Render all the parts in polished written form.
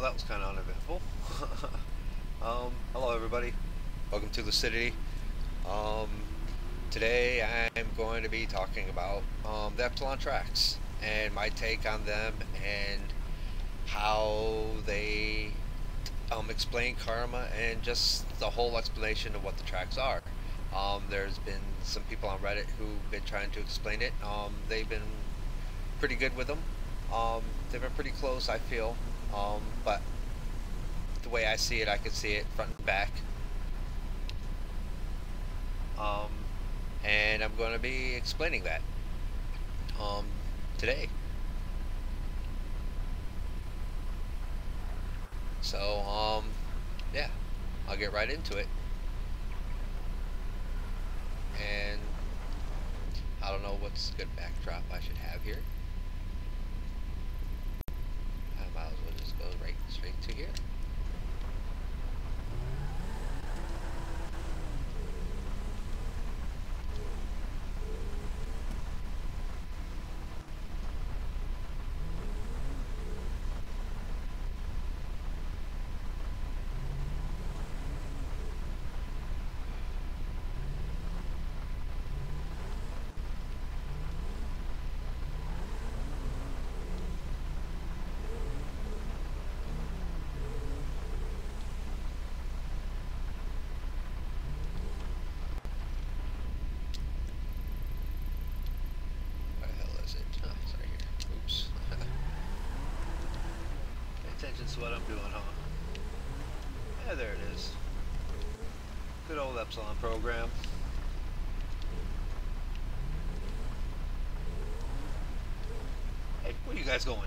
that was kind of uneventful. Hello everybody. Welcome to Lucidity. Um, Today I'm going to be talking about the Epsilon Tracts and my take on them and how they explain karma and just the whole explanation of what the tracks are. There's been some people on Reddit who've been trying to explain it. They've been pretty good with them. They've been pretty close, I feel. But the way I see it, I can see it front and back. Um, and I'm going to be explaining that today. So, yeah, I'll get right into it. And I don't know what's a good backdrop I should have here. I might as well just go right straight to here. Attention to what I'm doing, huh? Yeah, there it is. Good old Epsilon program. Hey, where you guys going?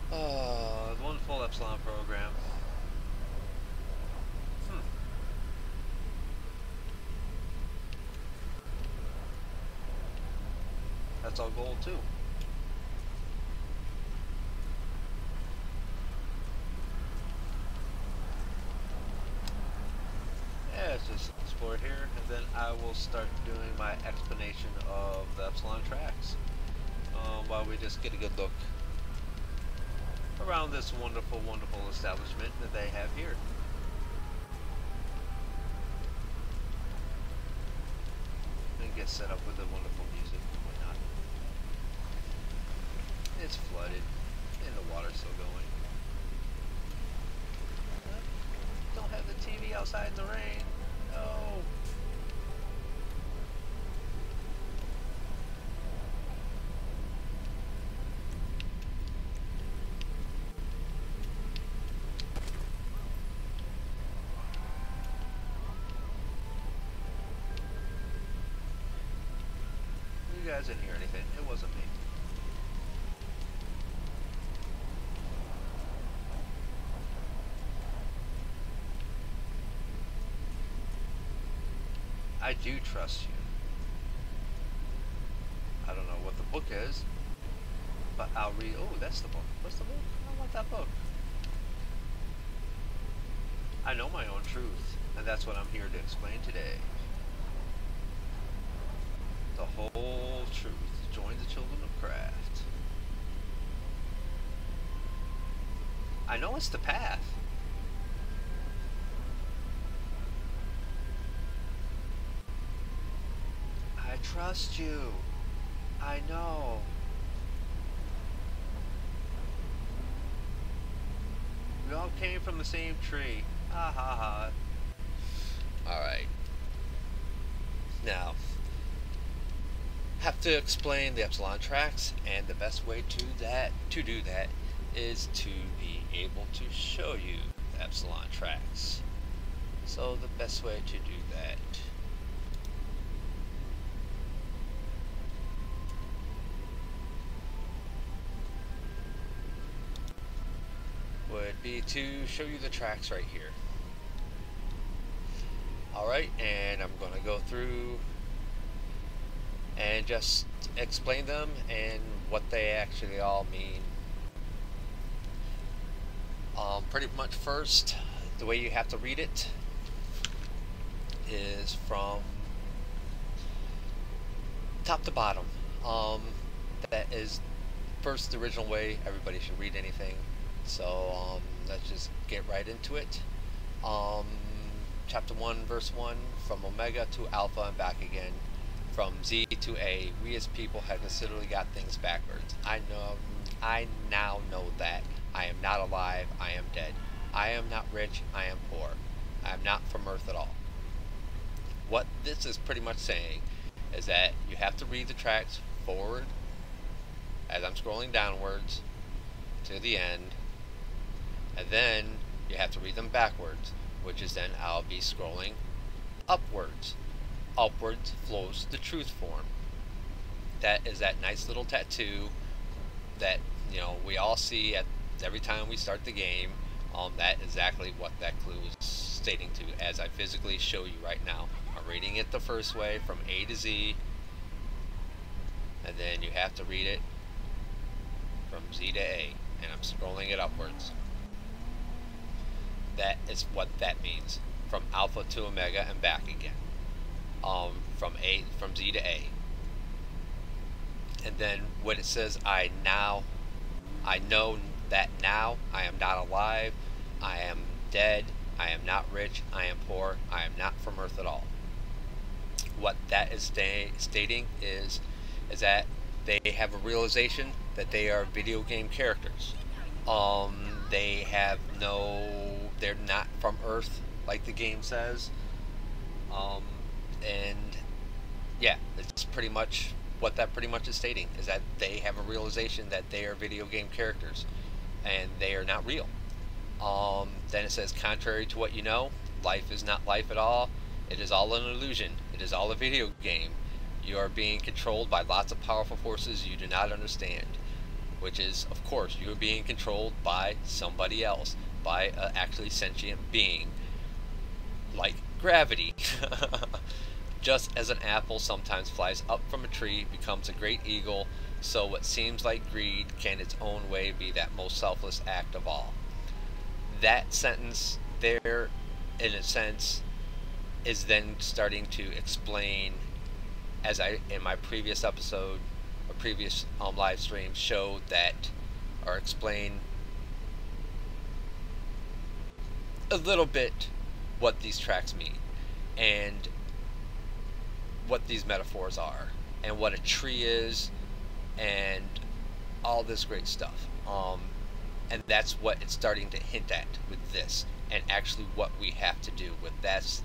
The wonderful Epsilon program. That's all gold too. Yeah, let's just explore here, and then I will start doing my explanation of the Epsilon Tracts while we just get a good look around this wonderful, wonderful establishment that they have here. And get set up with the wonderful music and whatnot. It's flooded, and the water's still going. Don't have the TV outside in the rain. No. You guys didn't hear anything. It wasn't me. I do trust you. I don't know what the book is, but I'll read. Oh, that's the book. What's the book? I don't want that book. I know my own truth, and that's what I'm here to explain today. The whole truth. Join the children of craft. I know it's the path. I trust you. I know. We all came from the same tree. Ha ha ha. Alright. Now, have to explain the Epsilon Tracts, and the best way to do that is to be able to show you the Epsilon Tracts. So the best way to do that would be to show you the tracks right here. Alright, and I'm going to go through and just explain them and what they actually all mean. Pretty much first, the way you have to read it is from top to bottom. Um, that is first the original way everybody should read anything. So let's just get right into it. Um, Chapter 1, verse 1, from Omega to Alpha and back again. From Z to A, we as people have considerably got things backwards. I now know that. I am not alive, I am dead. I am not rich, I am poor. I am not from Earth at all. What this is pretty much saying is that you have to read the tracks forward as I'm scrolling downwards to the end, and then you have to read them backwards, which is then I'll be scrolling upwards. Upwards flows the truth form. That is that nice little tattoo that we all see at every time we start the game. That exactly what that clue is stating to, as I physically show you right now. I'm reading it the first way from A to Z, and then you have to read it from Z to A, and I'm scrolling it upwards. That is what that means, from Alpha to Omega and back again. From Z to A. And then what it says, I know that now I am not alive, I am dead, I am not rich, I am poor, I am not from Earth at all. What that is stating is that they have a realization that they are video game characters. They're not from Earth like the game says. And yeah, it's pretty much what that pretty much is stating, is that they have a realization that they are video game characters and they are not real. Then it says, contrary to what you know, life is not life at all. It is all an illusion. It is all a video game. You are being controlled by lots of powerful forces you do not understand, which is, of course, you are being controlled by somebody else, by an actually sentient being, like gravity. Just as an apple sometimes flies up from a tree, becomes a great eagle, so what seems like greed can its own way be that most selfless act of all. That sentence there, in a sense, is then starting to explain, as I, in my previous episode, or previous live stream, showed that, or explain a little bit what these tracks mean, and what these metaphors are, and what a tree is, and all this great stuff. And that's what it's starting to hint at with this, and actually what we have to do with this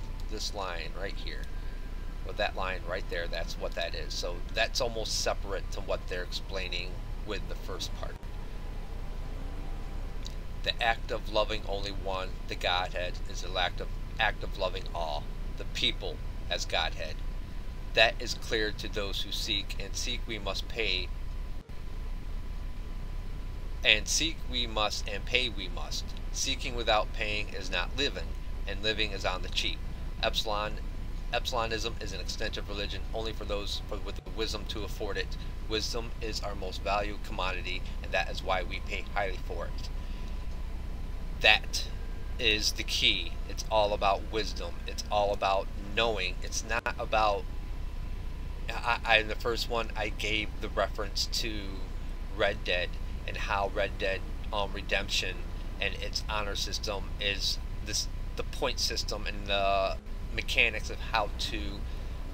line right here, with that line right there. That's what that is. So that's almost separate to what they're explaining with the first part. The act of loving only one, the Godhead, is the act of loving all, the people as Godhead. That is clear to those who seek, and seek we must pay, and seek we must, and pay we must. Seeking without paying is not living, and living is on the cheap. Epsilonism is an extensive religion only for those with the wisdom to afford it. Wisdom is our most valued commodity, and that is why we pay highly for it. That is the key. It's all about wisdom. It's all about knowing. It's not about... in the first one, I gave the reference to Red Dead, and how Red Dead Redemption and its honor system is the point system and the mechanics of how to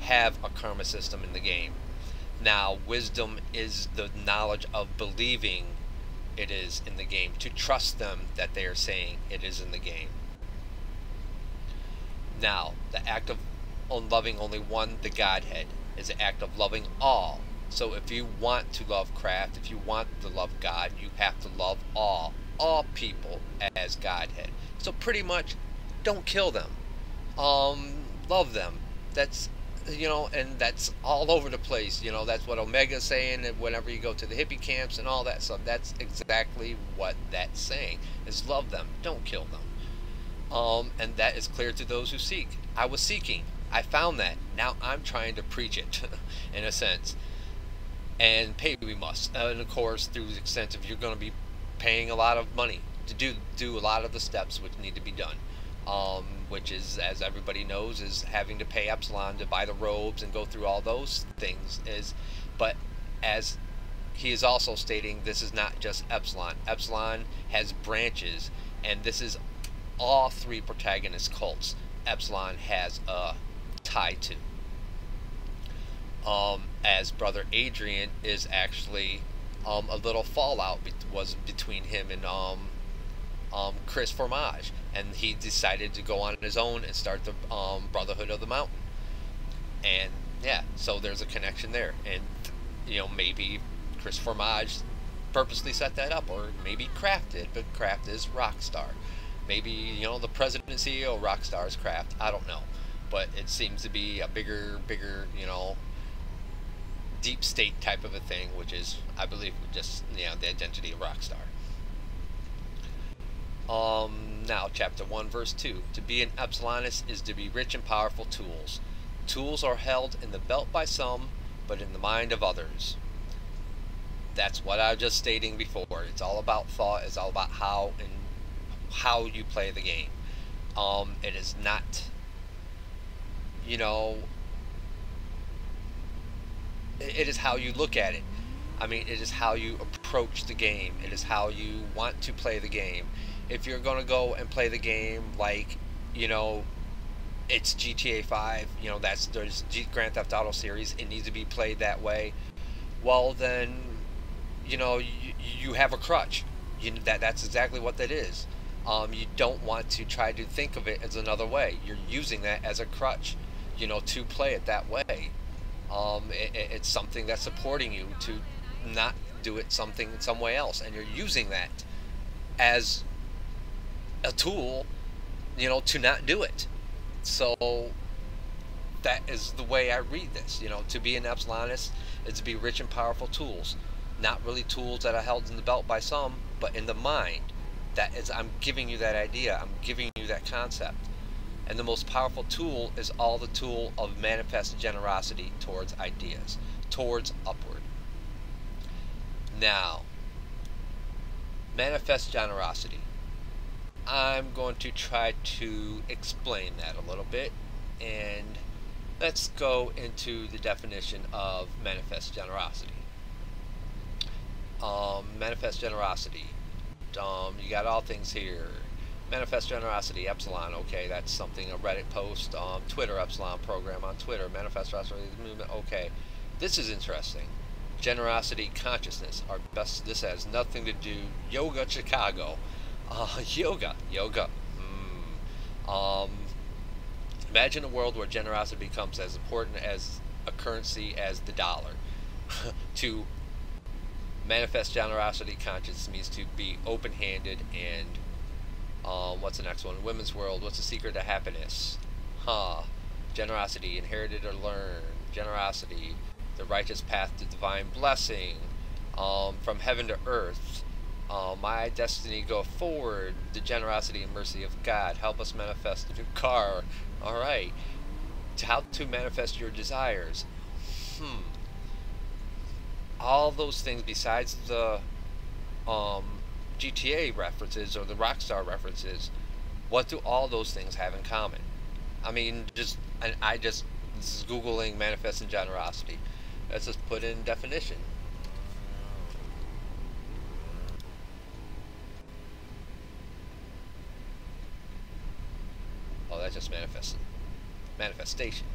have a karma system in the game. Now, wisdom is the knowledge of believing it is in the game, to trust them that they are saying it is in the game. Now, the act of loving only one, the Godhead, is the act of loving all. So if you want to love craft, if you want to love God, you have to love all people as Godhead. So pretty much, don't kill them. Love them. That's, and that's all over the place. That's what Omega's saying, and whenever you go to the hippie camps and all that stuff, that's exactly what that's saying, is love them, don't kill them. And that is clear to those who seek. I was seeking. I found that. Now I'm trying to preach it, in a sense. And pay we must. And of course, through the extent of you're going to be paying a lot of money to do a lot of the steps which need to be done. which is, as everybody knows, is having to pay Epsilon to buy the robes and go through all those things. But as he is also stating, this is not just Epsilon. Epsilon has branches, and this is all three protagonist cults Epsilon has a tie to. As Brother Adrian is actually a little fallout was between him and Chris Formage, and he decided to go on his own and start the Brotherhood of the Mountain. And yeah, so there's a connection there, and maybe Chris Formage purposely set that up, or maybe Kraft did, but Kraft is Rockstar. Maybe the president and CEO of Rockstar is Kraft. I don't know, but it seems to be a bigger, deep state type of a thing, which is, I believe, just the identity of Rockstar. Now, chapter 1, verse 2. To be an Epsilonist is to be rich and powerful tools. Tools are held in the belt by some, but in the mind of others. That's what I was just stating before. It's all about thought. It's all about how you play the game. It is not, it is how you look at it. I mean, it is how you approach the game. It is how you want to play the game. If you're going to go and play the game like, it's GTA 5, there's Grand Theft Auto series, it needs to be played that way, well then, you have a crutch. That's exactly what that is. You don't want to try to think of it as another way. You're using that as a crutch, to play it that way. It's something that's supporting you to not do it some way else, and you're using that as a tool, to not do it. So that is the way I read this. To be an Epsilonist is to be rich and powerful tools, not really tools that are held in the belt by some, but in the mind. That is, I'm giving you that idea. I'm giving you that concept. And the most powerful tool is all the tool of manifest generosity towards ideas, towards upward. Now, manifest generosity. I'm going to try to explain that a little bit, and let's go into the definition of manifest generosity. Manifest generosity. You got all things here. Manifest generosity, Epsilon, okay, that's something, a Reddit post, Twitter, Epsilon program on Twitter, manifest generosity movement, okay. This is interesting. Generosity consciousness, this has nothing to do, Yoga Chicago. Yoga. Imagine a world where generosity becomes as important as a currency as the dollar. To manifest generosity consciousness means to be open-handed and what's the next one? Women's world. What's the secret to happiness? Generosity, inherited or learned. Generosity, the righteous path to divine blessing. From heaven to earth. My destiny go forward. The generosity and mercy of God. Help us manifest a new car. All right. How to manifest your desires. All those things besides the GTA references or the Rockstar references, what do all those things have in common? I mean, this is Googling manifesting generosity. Let's just put in definition. Oh, that's just manifestation.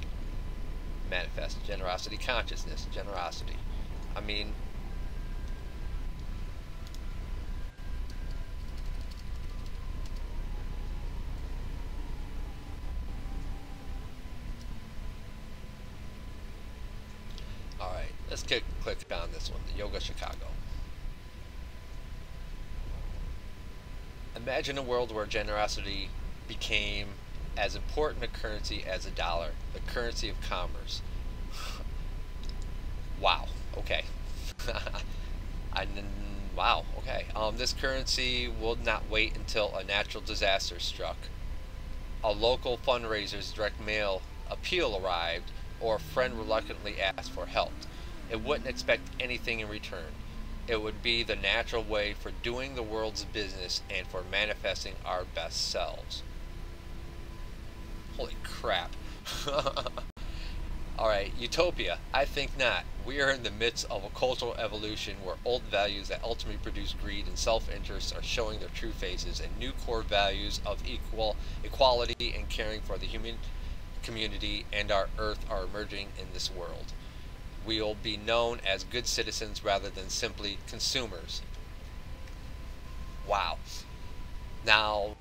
Manifest, generosity, consciousness, generosity. I mean, alright, let's click on this one, the Yoga Chicago. Imagine a world where generosity became as important a currency as a dollar, the currency of commerce. Wow, okay. Wow, okay. This currency will not wait until a natural disaster struck, a local fundraiser's direct mail appeal arrived, or a friend reluctantly asked for help. It wouldn't expect anything in return. It would be the natural way for doing the world's business and for manifesting our best selves. Holy crap. Alright, utopia. I think not. We are in the midst of a cultural evolution where old values that ultimately produce greed and self-interest are showing their true faces, and new core values of equality and caring for the human community and our earth are emerging in this world. We will be known as good citizens rather than simply consumers. Wow. Now,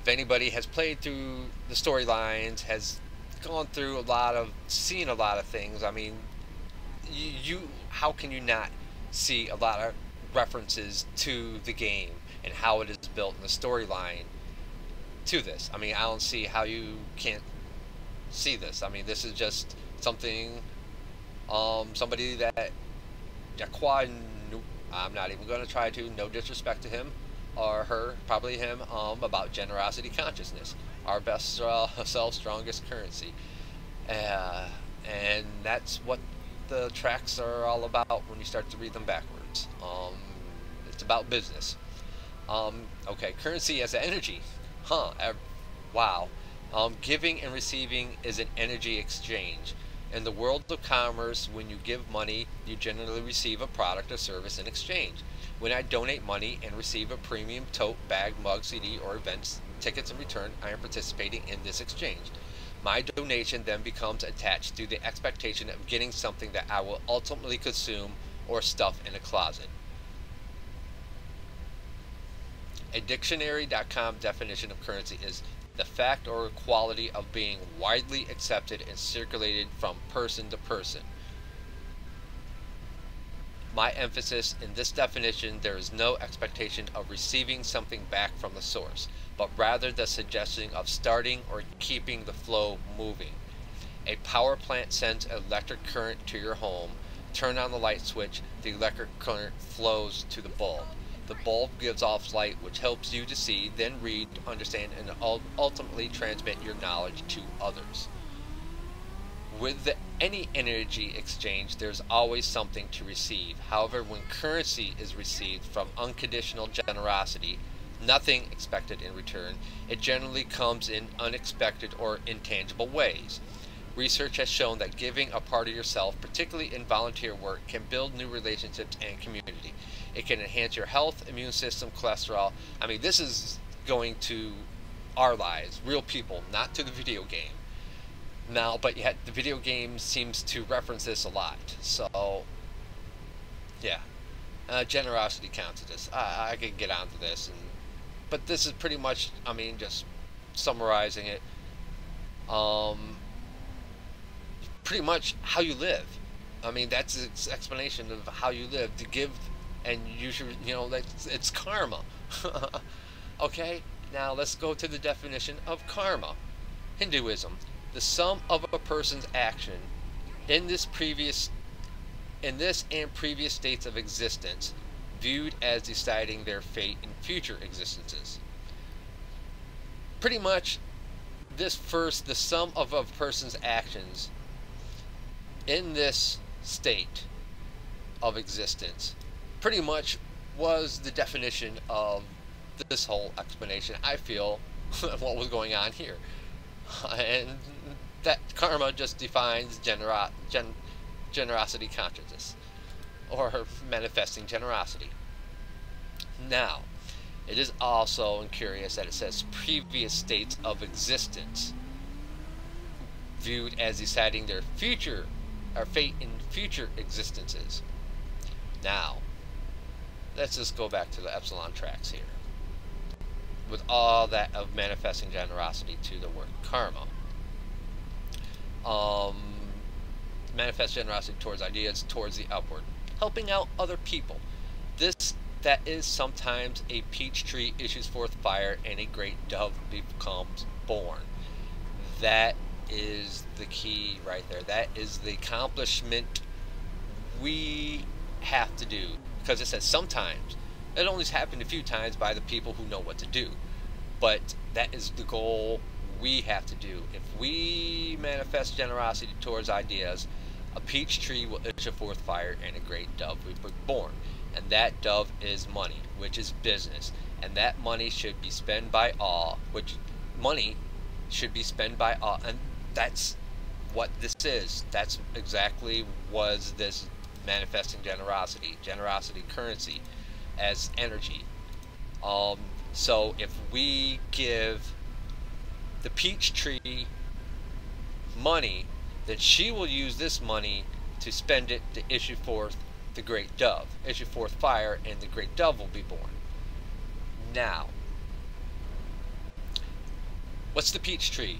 if anybody has played through the storylines, has gone through seen a lot of things, I mean, how can you not see a lot of references to the game and how it is built in the storyline to this? I mean, I don't see how you can't see this. I mean, this is just something, somebody that I'm not even going to try to, no disrespect to him or her, probably him, about generosity consciousness, our best self, strongest currency. And that's what the tracks are all about when you start to read them backwards. It's about business. Okay, currency as energy. Wow. Giving and receiving is an energy exchange. In the world of commerce, when you give money, you generally receive a product or service in exchange. When I donate money and receive a premium tote, bag, mug, CD, or events tickets in return, I am participating in this exchange. My donation then becomes attached to the expectation of getting something that I will ultimately consume or stuff in a closet. A dictionary.com definition of currency is the fact or quality of being widely accepted and circulated from person to person. My emphasis in this definition, there is no expectation of receiving something back from the source, but rather the suggestion of starting or keeping the flow moving. A power plant sends electric current to your home. Turn on the light switch, the electric current flows to the bulb. The bulb gives off light, which helps you to see, then read, understand, and ultimately transmit your knowledge to others. With any energy exchange, there's always something to receive. However, when currency is received from unconditional generosity, nothing expected in return, it generally comes in unexpected or intangible ways. Research has shown that giving a part of yourself, particularly in volunteer work, can build new relationships and community. It can enhance your health, immune system, cholesterol. I mean, this is going to our lives, real people, not to the video game. Now, but yet the video game seems to reference this a lot. So, yeah, generosity counts as this. I could get onto this, but this is pretty much, I mean, just summarizing it. Pretty much how you live. I mean, that's an explanation of how you live. To give, and you should, it's karma. Okay, now let's go to the definition of karma. Hinduism. The sum of a person's action in this and previous states of existence, viewed as deciding their fate in future existences. Pretty much, the sum of a person's actions in this state of existence, pretty much was the definition of this whole explanation, I feel, what was going on here. And that karma just defines generosity consciousness, or manifesting generosity. Now, it is also curious that it says previous states of existence, viewed as deciding their future, or fate in future existences. Now, let's just go back to the Epsilon Tracts here, with all that of manifesting generosity to the word karma. Manifest generosity towards ideas, towards the upward, helping out other people. That is sometimes a peach tree issues forth fire and a great dove becomes born. That is the key right there. That is the accomplishment we have to do, because it says sometimes. It only happened a few times by the people who know what to do, but that is the goal we have to do. If we manifest generosity towards ideas, a peach tree will issue forth fire and a great dove will be born. And that dove is money, which is business. And that money should be spent by all, which money should be spent by all, and that's what this is. That's exactly was this manifesting generosity currency as energy. So if we give the peach tree money, then she will use this money to spend it to issue forth the great dove, issue forth fire, and the great dove will be born. Now, what's the peach tree?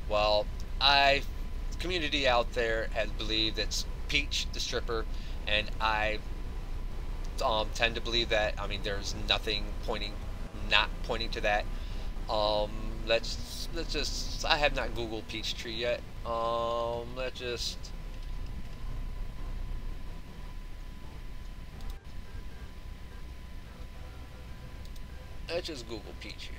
Well, community out there has believed it's Peach the stripper, and I tend to believe that. I mean, there's nothing not pointing to that. Let's just. I have not Googled peach tree yet. Let's just. Let's just Google peach here.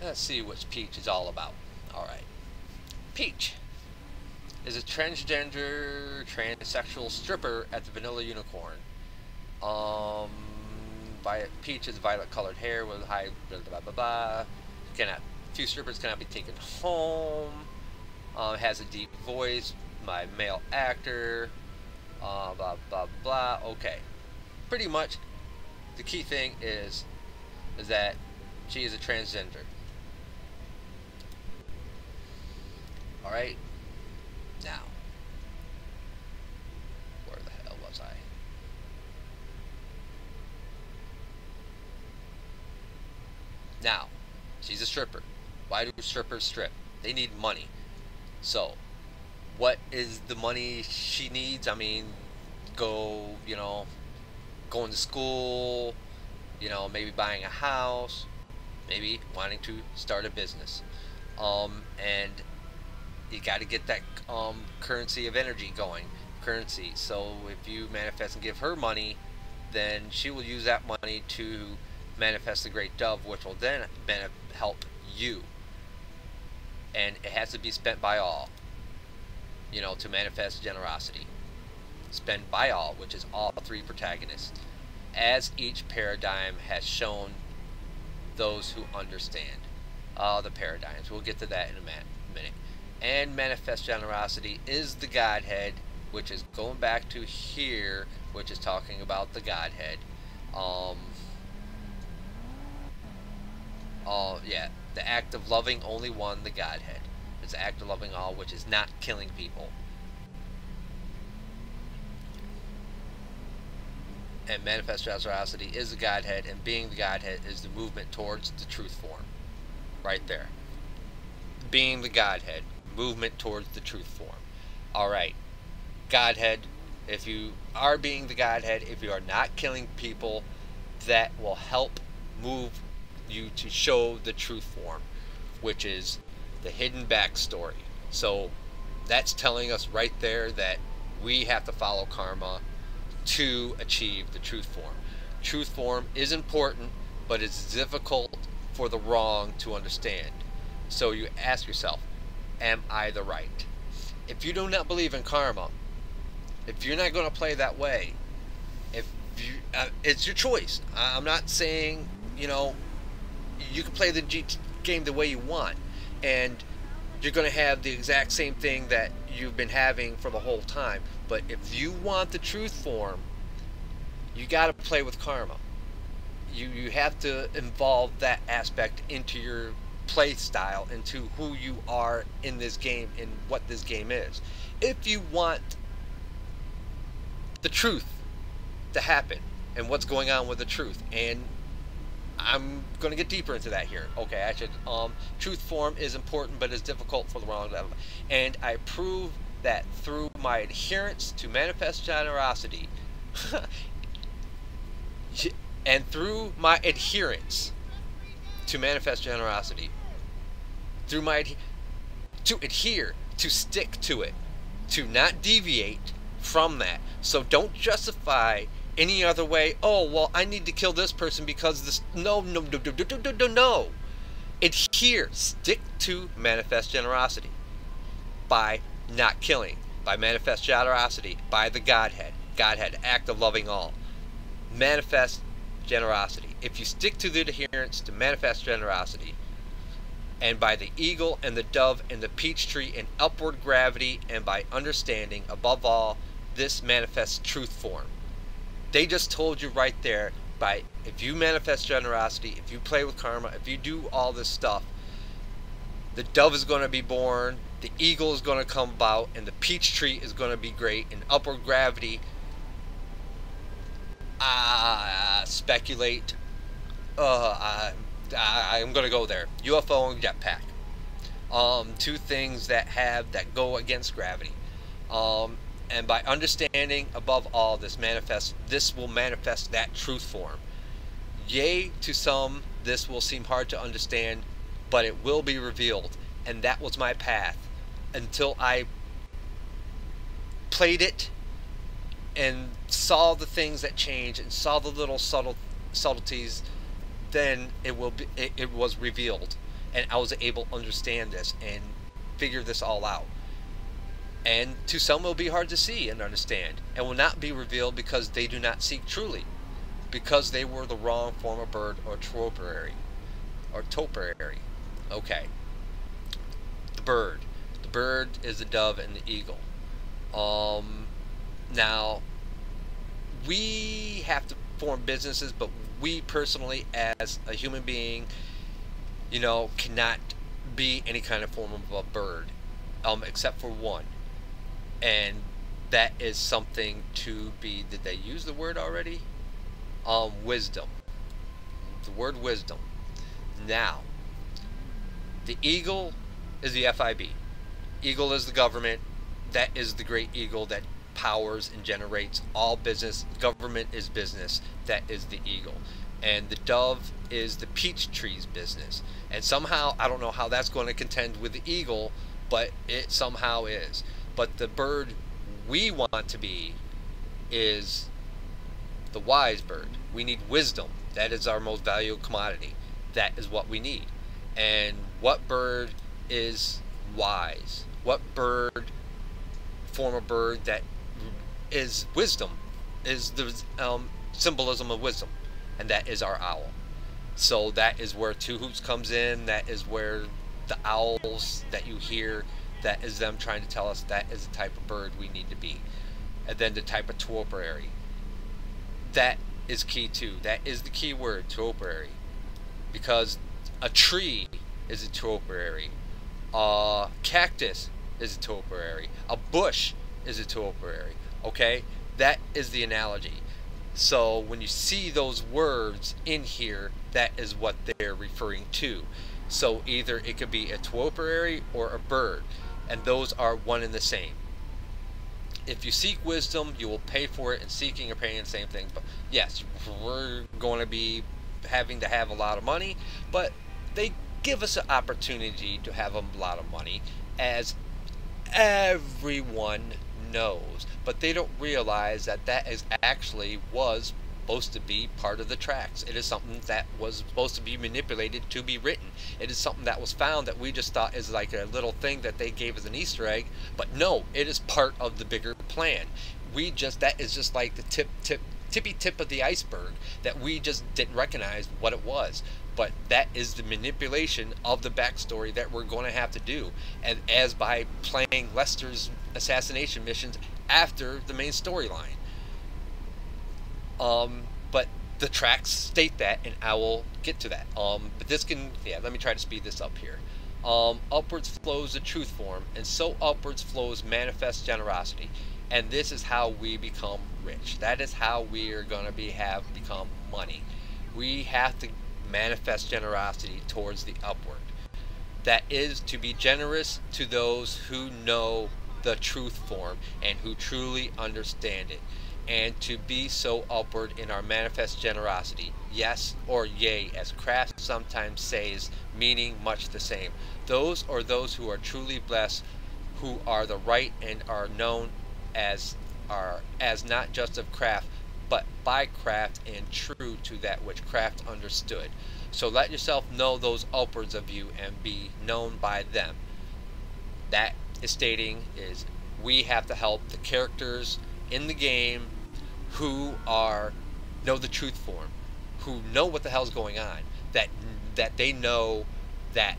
Let's see what Peach is all about. Alright. Peach is a transgender, transsexual stripper at the Vanilla Unicorn. Peach is violet colored hair with high blah blah blah blah. Few strippers cannot be taken home. Has a deep voice. My male actor. Blah blah blah. Okay. Pretty much the key thing is that she is a transgender. Alright, now, where the hell was I? Now, she's a stripper. Why do strippers strip? They need money. So, what is the money she needs? I mean, going to school, maybe buying a house, maybe wanting to start a business. And you got to get that currency of energy going. So if you manifest and give her money, then she will use that money to manifest the great dove, which will then help you. And it has to be spent by all, to manifest generosity. Spent by all, which is all three protagonists, as each paradigm has shown those who understand the paradigms. We'll get to that in a minute. And manifest generosity is the Godhead, which is going back to here, which is talking about the Godhead. Yeah, the act of loving only one, the Godhead. It's the act of loving all, which is not killing people. And manifest generosity is the Godhead, and being the Godhead is the movement towards the truth form. Right there. Being the Godhead. Movement towards the truth form. Alright. Godhead. If you are being the Godhead, if you are not killing people, that will help move you to show the truth form, which is the hidden backstory. So that's telling us right there that we have to follow karma to achieve the truth form. Truth form is important, but it's difficult for the wrong to understand. So you ask yourself, am I the right? If you do not believe in karma, if you're not going to play that way, if you, it's your choice. I'm not saying, you can play the game the way you want, and you're going to have the exact same thing that you've been having for the whole time. But if you want the truth form, you got to play with karma. You have to involve that aspect into your play style, into who you are in this game and what this game is. If you want the truth to happen and what's going on with the truth, and I'm going to get deeper into that here. Okay, I should. Truth form is important, but it's difficult for the wrong level. And I prove that through my adherence to manifest generosity, and through my adherence to manifest generosity, through my to adhere, to stick to it, to not deviate from that. So don't justify any other way. Oh, well, I need to kill this person because this. No. Adhere, stick to manifest generosity by not killing, by manifest generosity, by the Godhead, act of loving all. Manifest generosity. If you stick to the adherence to manifest generosity, and by the eagle and the dove and the peach tree and upward gravity, and by understanding, above all, this manifests truth form. They just told you right there, by if you manifest generosity, if you play with karma, if you do all this stuff, the dove is going to be born, the eagle is going to come about, and the peach tree is going to be great, and upward gravity, speculate, I'm going to go there, UFO and jetpack. Two things that go against gravity. And by understanding, above all, this will manifest that truth form. Yea, to some, this will seem hard to understand, but it will be revealed. And that was my path until I played it and saw the things that change and saw the little subtleties. Then it was revealed, and I was able to understand this and figure this all out. And to some it will be hard to see and understand, and will not be revealed because they do not seek truly, because they were the wrong form of bird or topiary. Okay. The bird is the dove and the eagle. Now we have to form businesses, but we personally, as a human being, cannot be any kind of form of a bird, except for one. And that is something to be, did they use the word already? Wisdom. The word wisdom. Now, the eagle is the FIB. Eagle is the government. That is the great eagle that powers and generates all business. Government is business. That is the eagle. And the dove is the peach tree's business. And somehow, I don't know how that's going to contend with the eagle, but it somehow is. But the bird we want to be is the wise bird. We need wisdom. That is our most valuable commodity. That is what we need. And what bird is wise? What bird, form of bird that is wisdom, is the symbolism of wisdom, and that is our owl. So that is where Two Hoots comes in. That is where the owls that you hear, that is them trying to tell us that is the type of bird we need to be. And then the type of topiary. That is key too. That is the key word, topiary. Because a tree is a topiary. A cactus is a topiary. A bush is a topiary. Okay? That is the analogy. So when you see those words in here, that is what they're referring to. So either it could be a topiary or a bird, and those are one and the same. If you seek wisdom, you will pay for it, and seeking or paying the same thing. But yes, we're going to be having to have a lot of money, but they give us an opportunity to have a lot of money, as everyone knows, but they don't realize that that is actually was supposed to be part of the tracts. It is something that was supposed to be manipulated to be written. It is something that was found that we just thought is like a little thing that they gave as an Easter egg, but no, it is part of the bigger plan. That is just like the tippy tip of the iceberg that we just didn't recognize what it was. But that is the manipulation of the backstory that we're going to have to do, and as by playing Lester's assassination missions after the main storyline. But the tracks state that, and I will get to that. But this can, let me try to speed this up here. Upwards flows the truth form, and so upwards flows manifest generosity. And this is how we become rich. That is how we are going to have become money. We have to manifest generosity towards the upward. That is to be generous to those who know the truth form and who truly understand it, and to be so upward in our manifest generosity. Yes or yea, as Kraft sometimes says, meaning much the same. Those who are truly blessed, who are the right and are known as not just of Kraft, but by craft and true to that which craft understood. So let yourself know those upwards of you and be known by them. That is stating is we have to help the characters in the game who are know the truth form, who know what the hell's going on, that they know that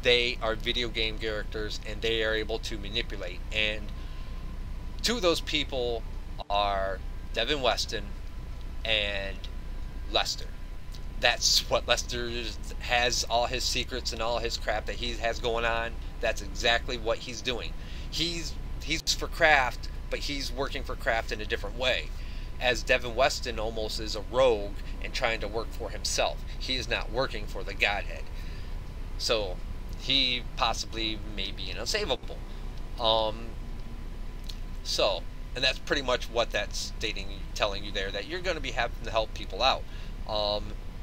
they are video game characters and they are able to manipulate. And two of those people are Devin Weston and Lester. That's what Lester has, all his secrets and all his crap that he has going on. That's exactly what he's doing. He's for craft, but he's working for craft in a different way. As Devin Weston almost is a rogue and trying to work for himself. He is not working for the Godhead. So he possibly may be an unsavable. So, and that's pretty much what that's telling you there, that you're going to be having to help people out.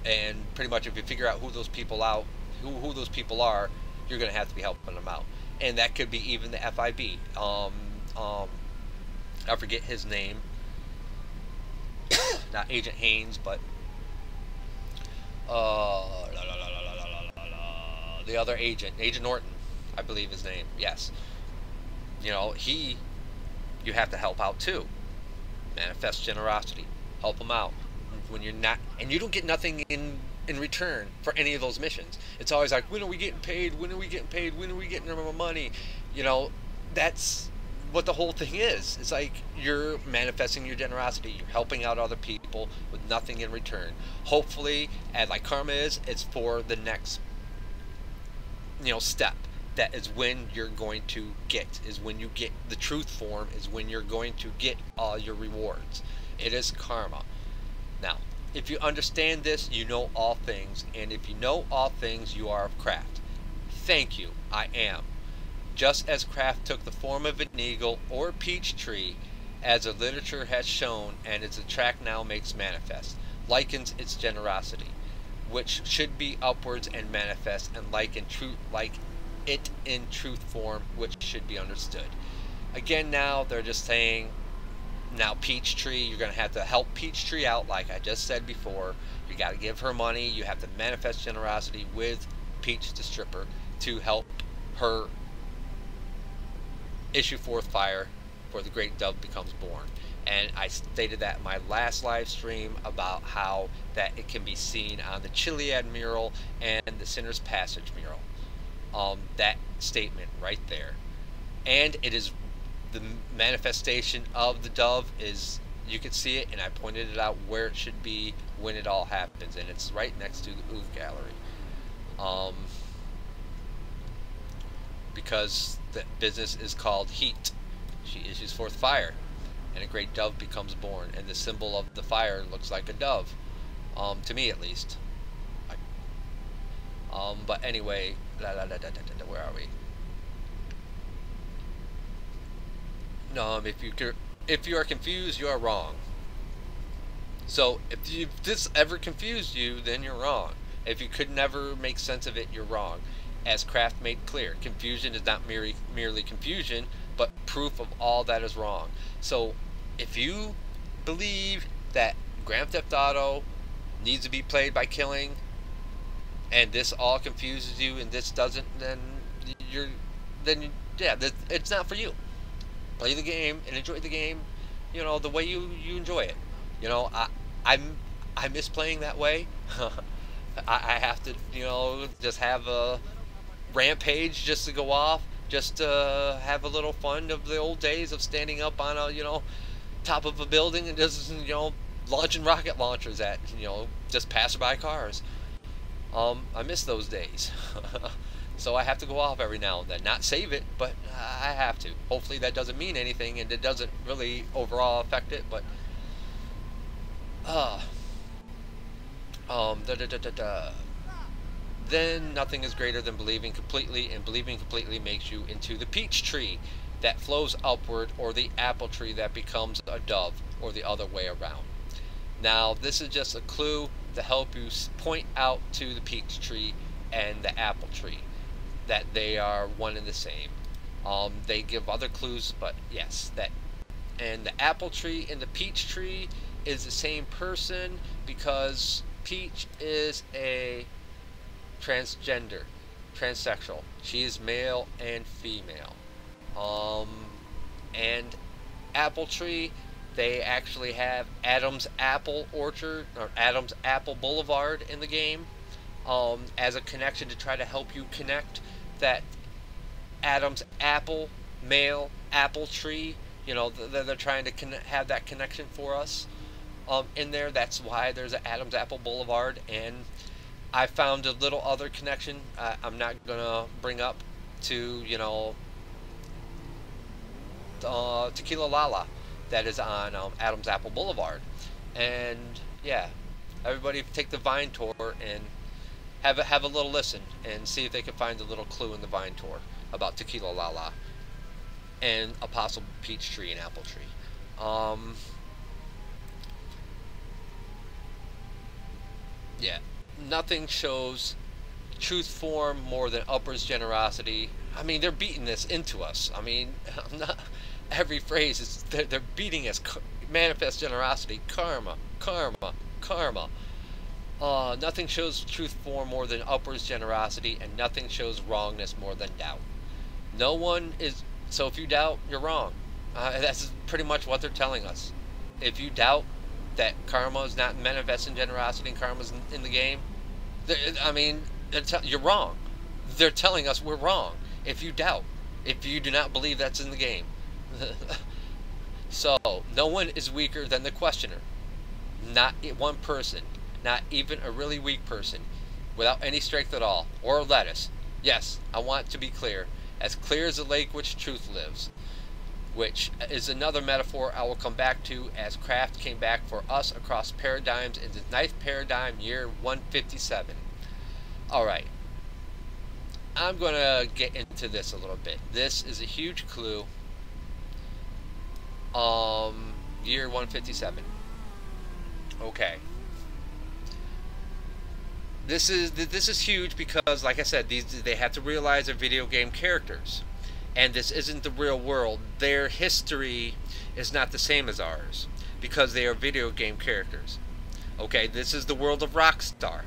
And pretty much if you figure out who those people who those people are, you're going to have to be helping them out. And that could be even the FIB. I forget his name. Not Agent Haynes, but the other agent, Agent Norton, I believe his name. Yes, you know, you have to help out too. Manifest generosity, help them out when you're not, and you don't get nothing in return for any of those missions. It's always like, when are we getting paid? When are we getting paid? When are we getting our money? You know, that's what the whole thing is. It's like you're manifesting your generosity. You're helping out other people with nothing in return. Hopefully, and like karma it's for the next, step. That is when you're going to get, is when you get the truth form, is when you're going to get all your rewards. It is karma. Now, if you understand this, you know all things, and if you know all things, you are of craft. Thank you, I am. Just as craft took the form of an eagle or a peach tree, as the literature has shown, and its tract now makes manifest, likens its generosity, which should be upwards and manifest, and like it in truth form, which should be understood. Again, now they're just saying, now Peachtree, you're going to have to help Peachtree out, like I just said before. You got to give her money. You have to manifest generosity with Peach the stripper to help her issue forth fire for the great dove becomes born. And I stated that in my last live stream about how that it can be seen on the Chiliad mural and the Sinner's Passage mural. That statement right there. And it is the manifestation of the dove is, you can see it, and I pointed it out where it should be when it all happens, and it's right next to the Oeuvre Gallery. Because the business is called heat. She issues forth fire, and a great dove becomes born, and the symbol of the fire looks like a dove, to me at least. But anyway, where are we? If you are confused, you are wrong. So if this ever confused you, then you're wrong. If you could never make sense of it, you're wrong. As Kraft made clear, confusion is not merely confusion, but proof of all that is wrong. So if you believe that Grand Theft Auto needs to be played by killing, and this all confuses you and this doesn't, then it's not for you. Play the game and enjoy the game, the way you enjoy it. I miss playing that way. I have to, just have a rampage just to go off, just to have a little fun of the old days of standing up on a, top of a building and just, launching rocket launchers at, just passerby cars. I miss those days. So I have to go off every now and then. Not save it, but I have to. Hopefully that doesn't mean anything and it doesn't really overall affect it, but then nothing is greater than believing completely, and believing completely makes you into the peach tree that flows upward, or the apple tree that becomes a dove, or the other way around. Now this is just a clue to help you point out to the peach tree and the apple tree that they are one and the same. They give other clues, but yes, and the apple tree and the peach tree is the same person because Peach is a transgender, transsexual. She is male and female. Um, and Apple Tree, they actually have Adam's Apple Orchard or Adam's Apple Boulevard in the game, as a connection to try to help you connect that Adam's Apple male Apple Tree. You know, they're trying to have that connection for us in there. That's why there's an Adam's Apple Boulevard, and I found a little other connection I'm not gonna bring up to, you know, Tequila Lala that is on Adam's Apple Boulevard. And yeah, everybody take the Vine tour and have a little listen and see if they can find a little clue in the Vine tour about Tequila Lala and a possible peach tree and apple tree. Yeah, nothing shows truth form more than upwards generosity. I mean, they're beating this into us. I mean, not every phrase is they're beating us. Manifest generosity, karma, karma, karma. Nothing shows truth form more than upwards generosity, and nothing shows wrongness more than doubt. No one is. So if you doubt, you're wrong. That's pretty much what they're telling us. If you doubt that karma is not manifesting generosity and karma's in the game, I mean, you're wrong. They're telling us we're wrong. If you doubt, if you do not believe that's in the game. So, no one is weaker than the questioner. Not one person. Not even a really weak person. Without any strength at all. Or lettuce. Yes, I want to be clear. As clear as the lake which truth lives. Which is another metaphor I will come back to as craft came back for us across paradigms in the ninth paradigm, year 157. Alright. I'm going to get into this a little bit. This is a huge clue. Year 157. Okay. This is huge because, like I said, they have to realize they're video game characters, and this isn't the real world. Their history is not the same as ours because they are video game characters. Okay, this is the world of Rockstar.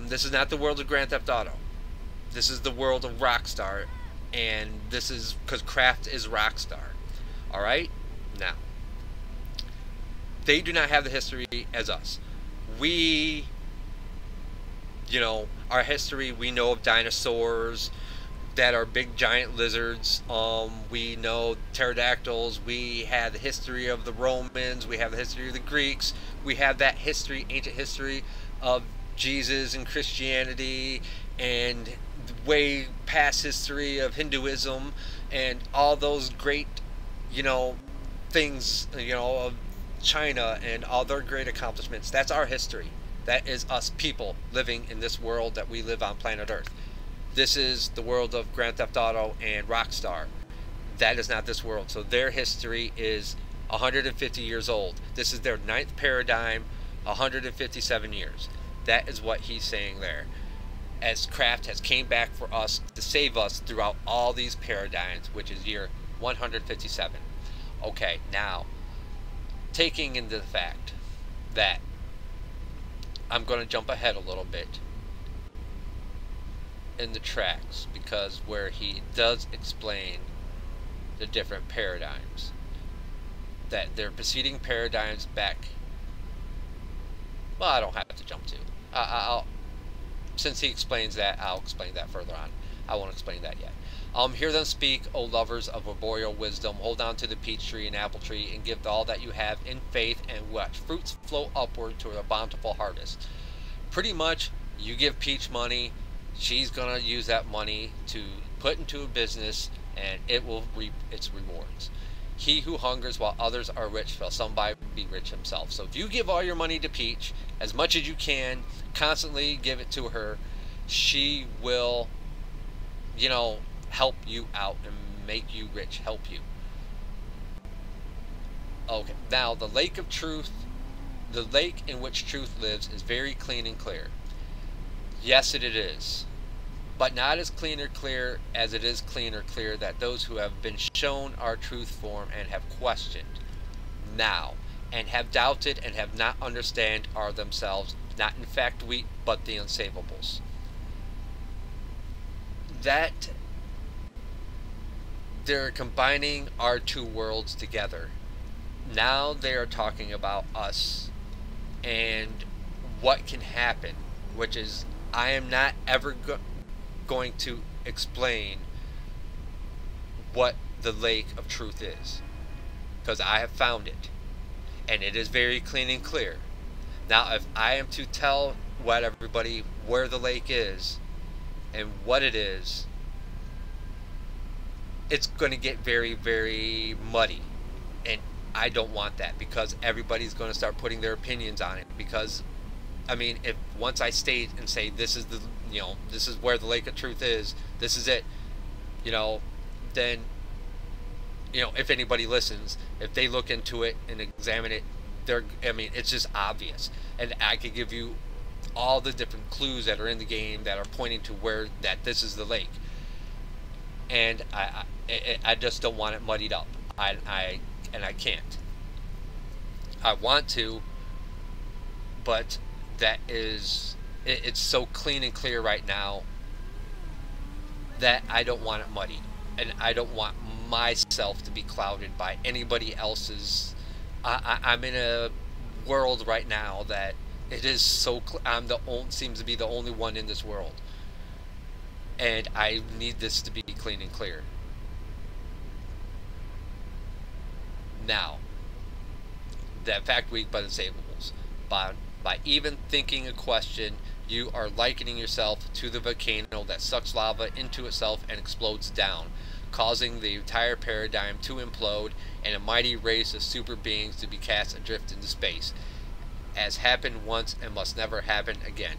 This is not the world of Grand Theft Auto. This is the world of Rockstar, and this is because Craft is Rockstar. All right, now they do not have the history as us. We, you know, our history, we know of dinosaurs that are big giant lizards. We know pterodactyls. We have the history of the Romans. We have the history of the Greeks. We have that history, ancient history of Jesus and Christianity, and way past history of Hinduism, and all those great, you know, things, you know, of China and all their great accomplishments. That's our history. That is us people living in this world that we live on planet Earth. This is the world of Grand Theft Auto and Rockstar. That is not this world. So their history is 150 years old. This is their ninth paradigm, 157 years. That is what he's saying there. As Craft has came back for us to save us throughout all these paradigms, which is year 157. Okay, now, taking into the fact that I'm going to jump ahead a little bit in the tracks, because where he does explain the different paradigms, that they're preceding paradigms back. Well, I don't have to jump to. I'll since he explains that, I'll explain that further on. I won't explain that yet. Hear them speak, O lovers of arboreal wisdom. Hold on to the peach tree and apple tree, and give all that you have in faith, and watch fruits flow upward to a bountiful harvest. Pretty much, you give Peach money, she's gonna use that money to put into a business, and it will reap its rewards. He who hungers while others are rich shall someday be rich himself. So if you give all your money to Peach, as much as you can, constantly give it to her, she will, you know, help you out and make you rich, help you. Okay, now the lake of truth, the lake in which truth lives is very clean and clear. Yes, it is. But not as clean or clear as it is clean or clear that those who have been shown our truth form and have questioned now, and have doubted and have not understand are themselves, not in fact we, but the unsavables. That they're combining our two worlds together. Now they are talking about us and what can happen, which is I am not ever going to explain what the lake of truth is, because I have found it and it is very clean and clear. Now if I am to tell what everybody where the lake is and what it is, it's going to get very, very muddy. And I don't want that, because everybody's going to start putting their opinions on it. Because, I mean, if once I state and say this is the, this is where the lake of truth is, this is it, then, if anybody listens, if they look into it and examine it, it's just obvious. And I could give you all the different clues that are in the game that are pointing to where that this is the lake. And I just don't want it muddied up. I can't. I want to, but that is it's so clean and clear right now that I don't want it muddied, and I don't want myself to be clouded by anybody else's. I'm in a world right now that it is so. Seems to be the only one in this world. And I need this to be clean and clear. Now, that fact week by the Savables. By even thinking a question, you are likening yourself to the volcano that sucks lava into itself and explodes down, causing the entire paradigm to implode and a mighty race of super beings to be cast adrift into space, as happened once and must never happen again.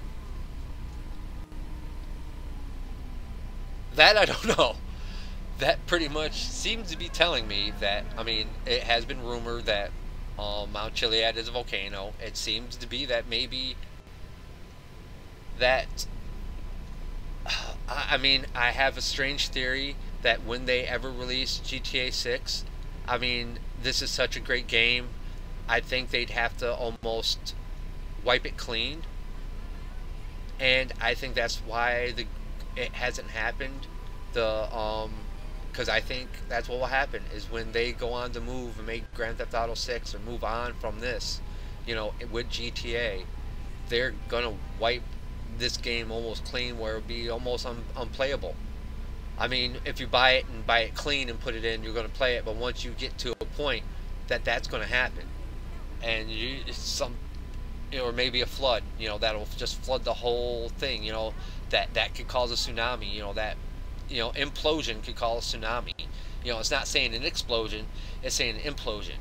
That I don't know. That pretty much seems to be telling me that, it has been rumored that Mount Chiliad is a volcano. It seems to be that maybe that, I have a strange theory that when they ever release GTA 6, this is such a great game, I think they'd have to almost wipe it clean. And I think that's why it hasn't happened. Because I think that's what will happen is when they go on to move and make Grand Theft Auto 6 or move on from this, with GTA, they're gonna wipe this game almost clean, where it'll be almost unplayable. If you buy it and buy it clean and put it in, you're gonna play it. But once you get to a point that's gonna happen, and or maybe a flood, that'll just flood the whole thing, that could cause a tsunami, implosion could cause a tsunami. It's not saying an explosion, it's saying an implosion.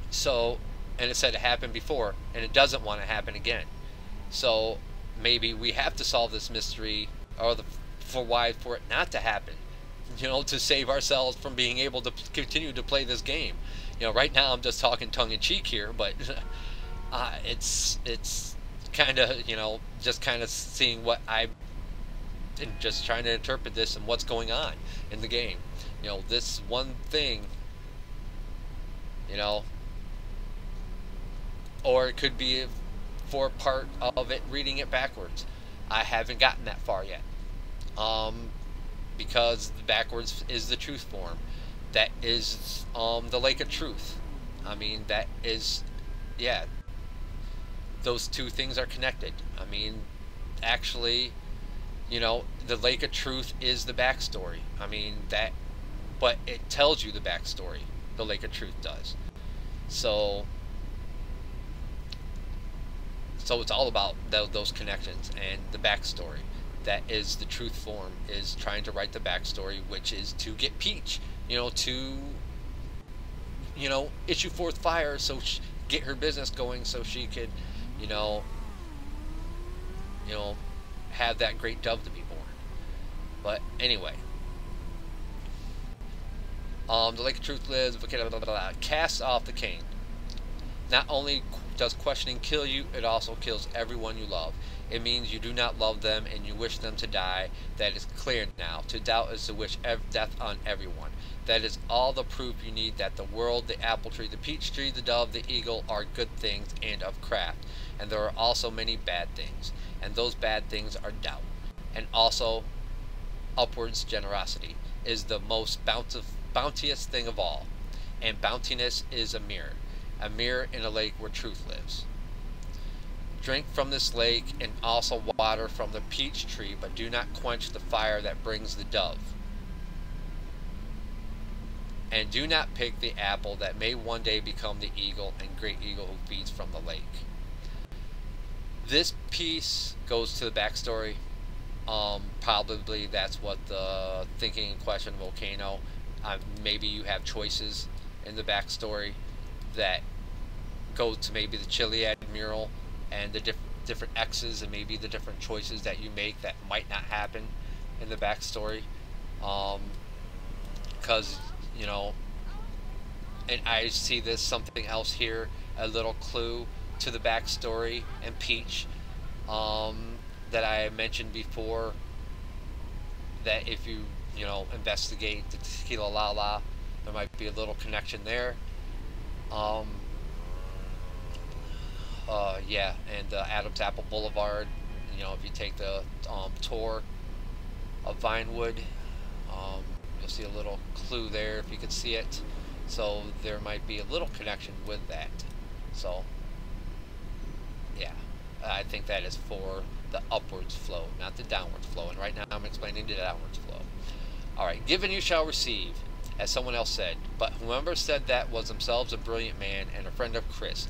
So, and it said it happened before, and it doesn't want to happen again. So, maybe we have to solve this mystery, or for it not to happen, to save ourselves from being able to continue to play this game. Right now I'm just talking tongue-in-cheek here, but it's kind of, just kind of seeing what and just trying to interpret this and what's going on in the game. This one thing, or it could be for part of it reading it backwards. I haven't gotten that far yet, because the backwards is the truth form. That is the lake of truth. That is, yeah, those two things are connected. Actually, the lake of truth is the backstory. But it tells you the backstory. The lake of truth does. So it's all about those connections and the backstory. That is the truth form, is trying to write the backstory, which is to get Peach, to, issue forth fire, so get her business going, so she could, have that great dove to be born. But anyway, the lake of truth lives, casts off the cane. Not only does questioning kill you, it also kills everyone you love. It means you do not love them and you wish them to die. That is clear now. To doubt is to wish death on everyone. That is all the proof you need that the world, the apple tree, the peach tree, the dove, the eagle are good things and of craft. And there are also many bad things. And those bad things are doubt. And also upwards generosity is the most bounteous thing of all. And bountiness is a mirror in a lake where truth lives. Drink from this lake and also water from the peach tree, but do not quench the fire that brings the dove. And do not pick the apple that may one day become the eagle and great eagle who feeds from the lake. This piece goes to the backstory. Probably that's what the thinking in question volcano. Maybe you have choices in the backstory that go to maybe the Chiliad mural and the different X's and maybe the different choices that you make that might not happen in the backstory. Because, you know, and I see this something else here, a little clue to the backstory and Peach that I mentioned before, that if you investigate the Tequila Lala, there might be a little connection there. Yeah, and Adam's Apple Boulevard. If you take the tour of Vinewood, you'll see a little clue there if you can see it. So there might be a little connection with that. So yeah, I think that is for the upwards flow, not the downwards flow. And right now I'm explaining the downwards flow. Alright, given you shall receive, as someone else said, but whoever said that was themselves a brilliant man and a friend of Chris,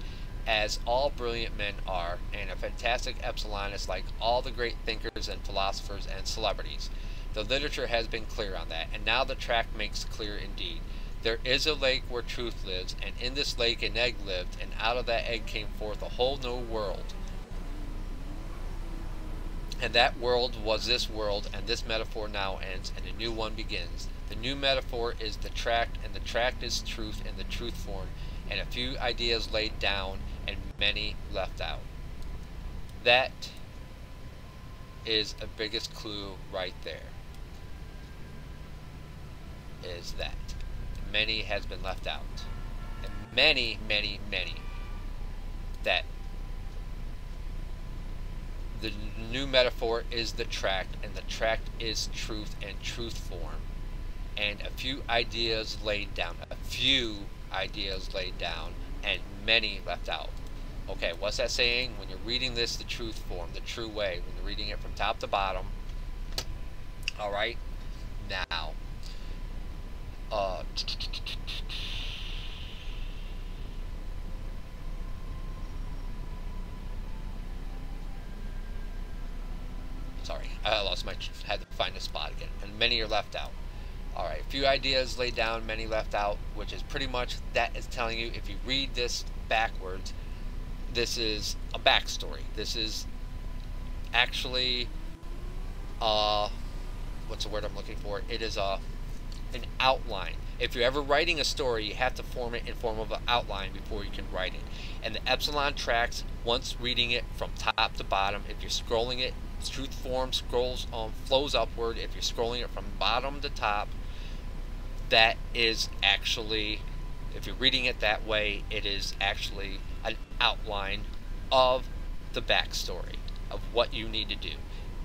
as all brilliant men are, and a fantastic Epsilonist like all the great thinkers and philosophers and celebrities. The literature has been clear on that, and now the tract makes clear indeed. There is a lake where truth lives, and in this lake an egg lived, and out of that egg came forth a whole new world. And that world was this world, and this metaphor now ends, and a new one begins. The new metaphor is the tract, and the tract is truth in the truth form, and a few ideas laid down, and many left out. That is a biggest clue right there. Is that many has been left out. And many, many, many. That the new metaphor is the tract, and the tract is truth and truth form. And a few ideas laid down. A few ideas laid down, and many left out. Okay, what's that saying? When you're reading this, the truth form, the true way, when you're reading it from top to bottom. Alright, now, sorry, I lost my, had to find a spot again, and many are left out. Alright, a few ideas laid down, many left out, which is pretty much, that is telling you, if you read this backwards, this is a backstory. This is actually, what's the word I'm looking for? It is an outline. If you're ever writing a story, you have to form it in form of an outline before you can write it. And the Epsilon Tracts, once reading it from top to bottom, if you're scrolling it, truth form flows upward. If you're scrolling it from bottom to top, that is actually, if you're reading it that way, it is actually an outline of the backstory of what you need to do.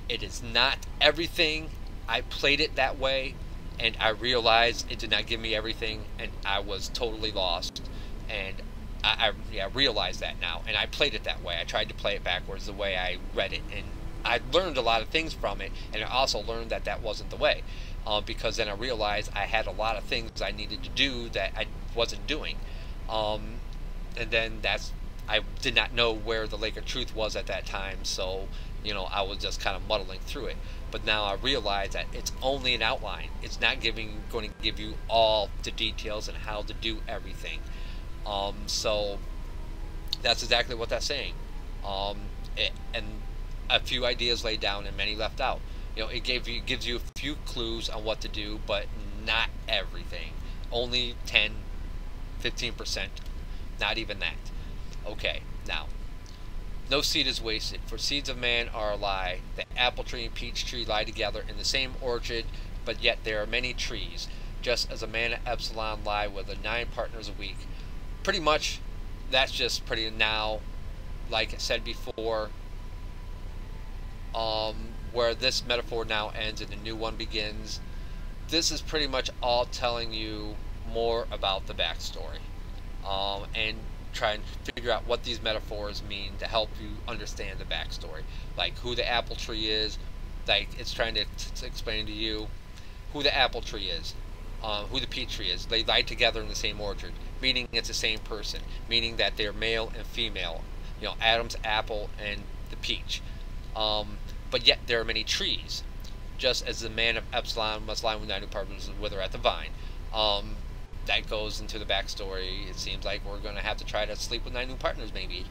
It is not everything. I played it that way, and I realized it did not give me everything, and I was totally lost. And I realize that now, and I played it that way. I tried to play it backwards the way I read it, and I learned a lot of things from it, and I also learned that that wasn't the way, because then I realized I had a lot of things I needed to do that I wasn't doing, and then I did not know where the Lake of Truth was at that time, so I was just kind of muddling through it. But now I realize that it's only an outline. It's not going to give you all the details and how to do everything. So that's exactly what that's saying. And a few ideas laid down and many left out. It gives you a few clues on what to do, but not everything. Only 10, 15%. Not even that. Okay. Now, no seed is wasted, for seeds of man are a lie. The apple tree and peach tree lie together in the same orchard, but yet there are many trees, just as a man at Epsilon lie with the 9 partners a week. Pretty much, that's just pretty now, like I said before, where this metaphor now ends and a new one begins. This is pretty much all telling you more about the backstory, and try and figure out what these metaphors mean to help you understand the backstory, like who the apple tree is. Like, it's trying to explain to you who the apple tree is, who the peach tree is. They lie together in the same orchard, meaning it's the same person, meaning that they're male and female. You know, Adam's apple and the peach. But yet there are many trees, just as the man of Epsilon must lie with 9 new partners and wither at the vine. That goes into the backstory. It seems like we're going to have to try to sleep with 9 new partners, maybe.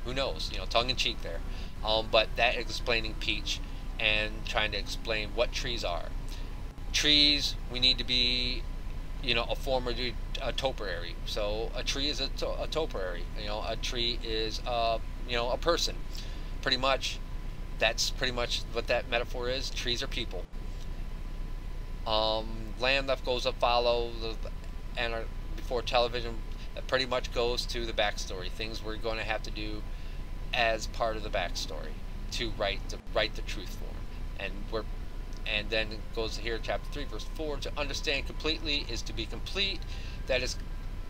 Who knows? You know, tongue-in-cheek there. But that is explaining peach and trying to explain what trees are. Trees, we need to be, you know, a form of a topiary. So a tree is a topiary. You know, a tree is, you know, a person. Pretty much, that's pretty much what that metaphor is. Trees are people. Land left goes up follow, and before television, that pretty much goes to the backstory. Things we're going to have to do as part of the backstory to write the truth form. And then it goes here, chapter 3, verse 4. To understand completely is to be complete. That is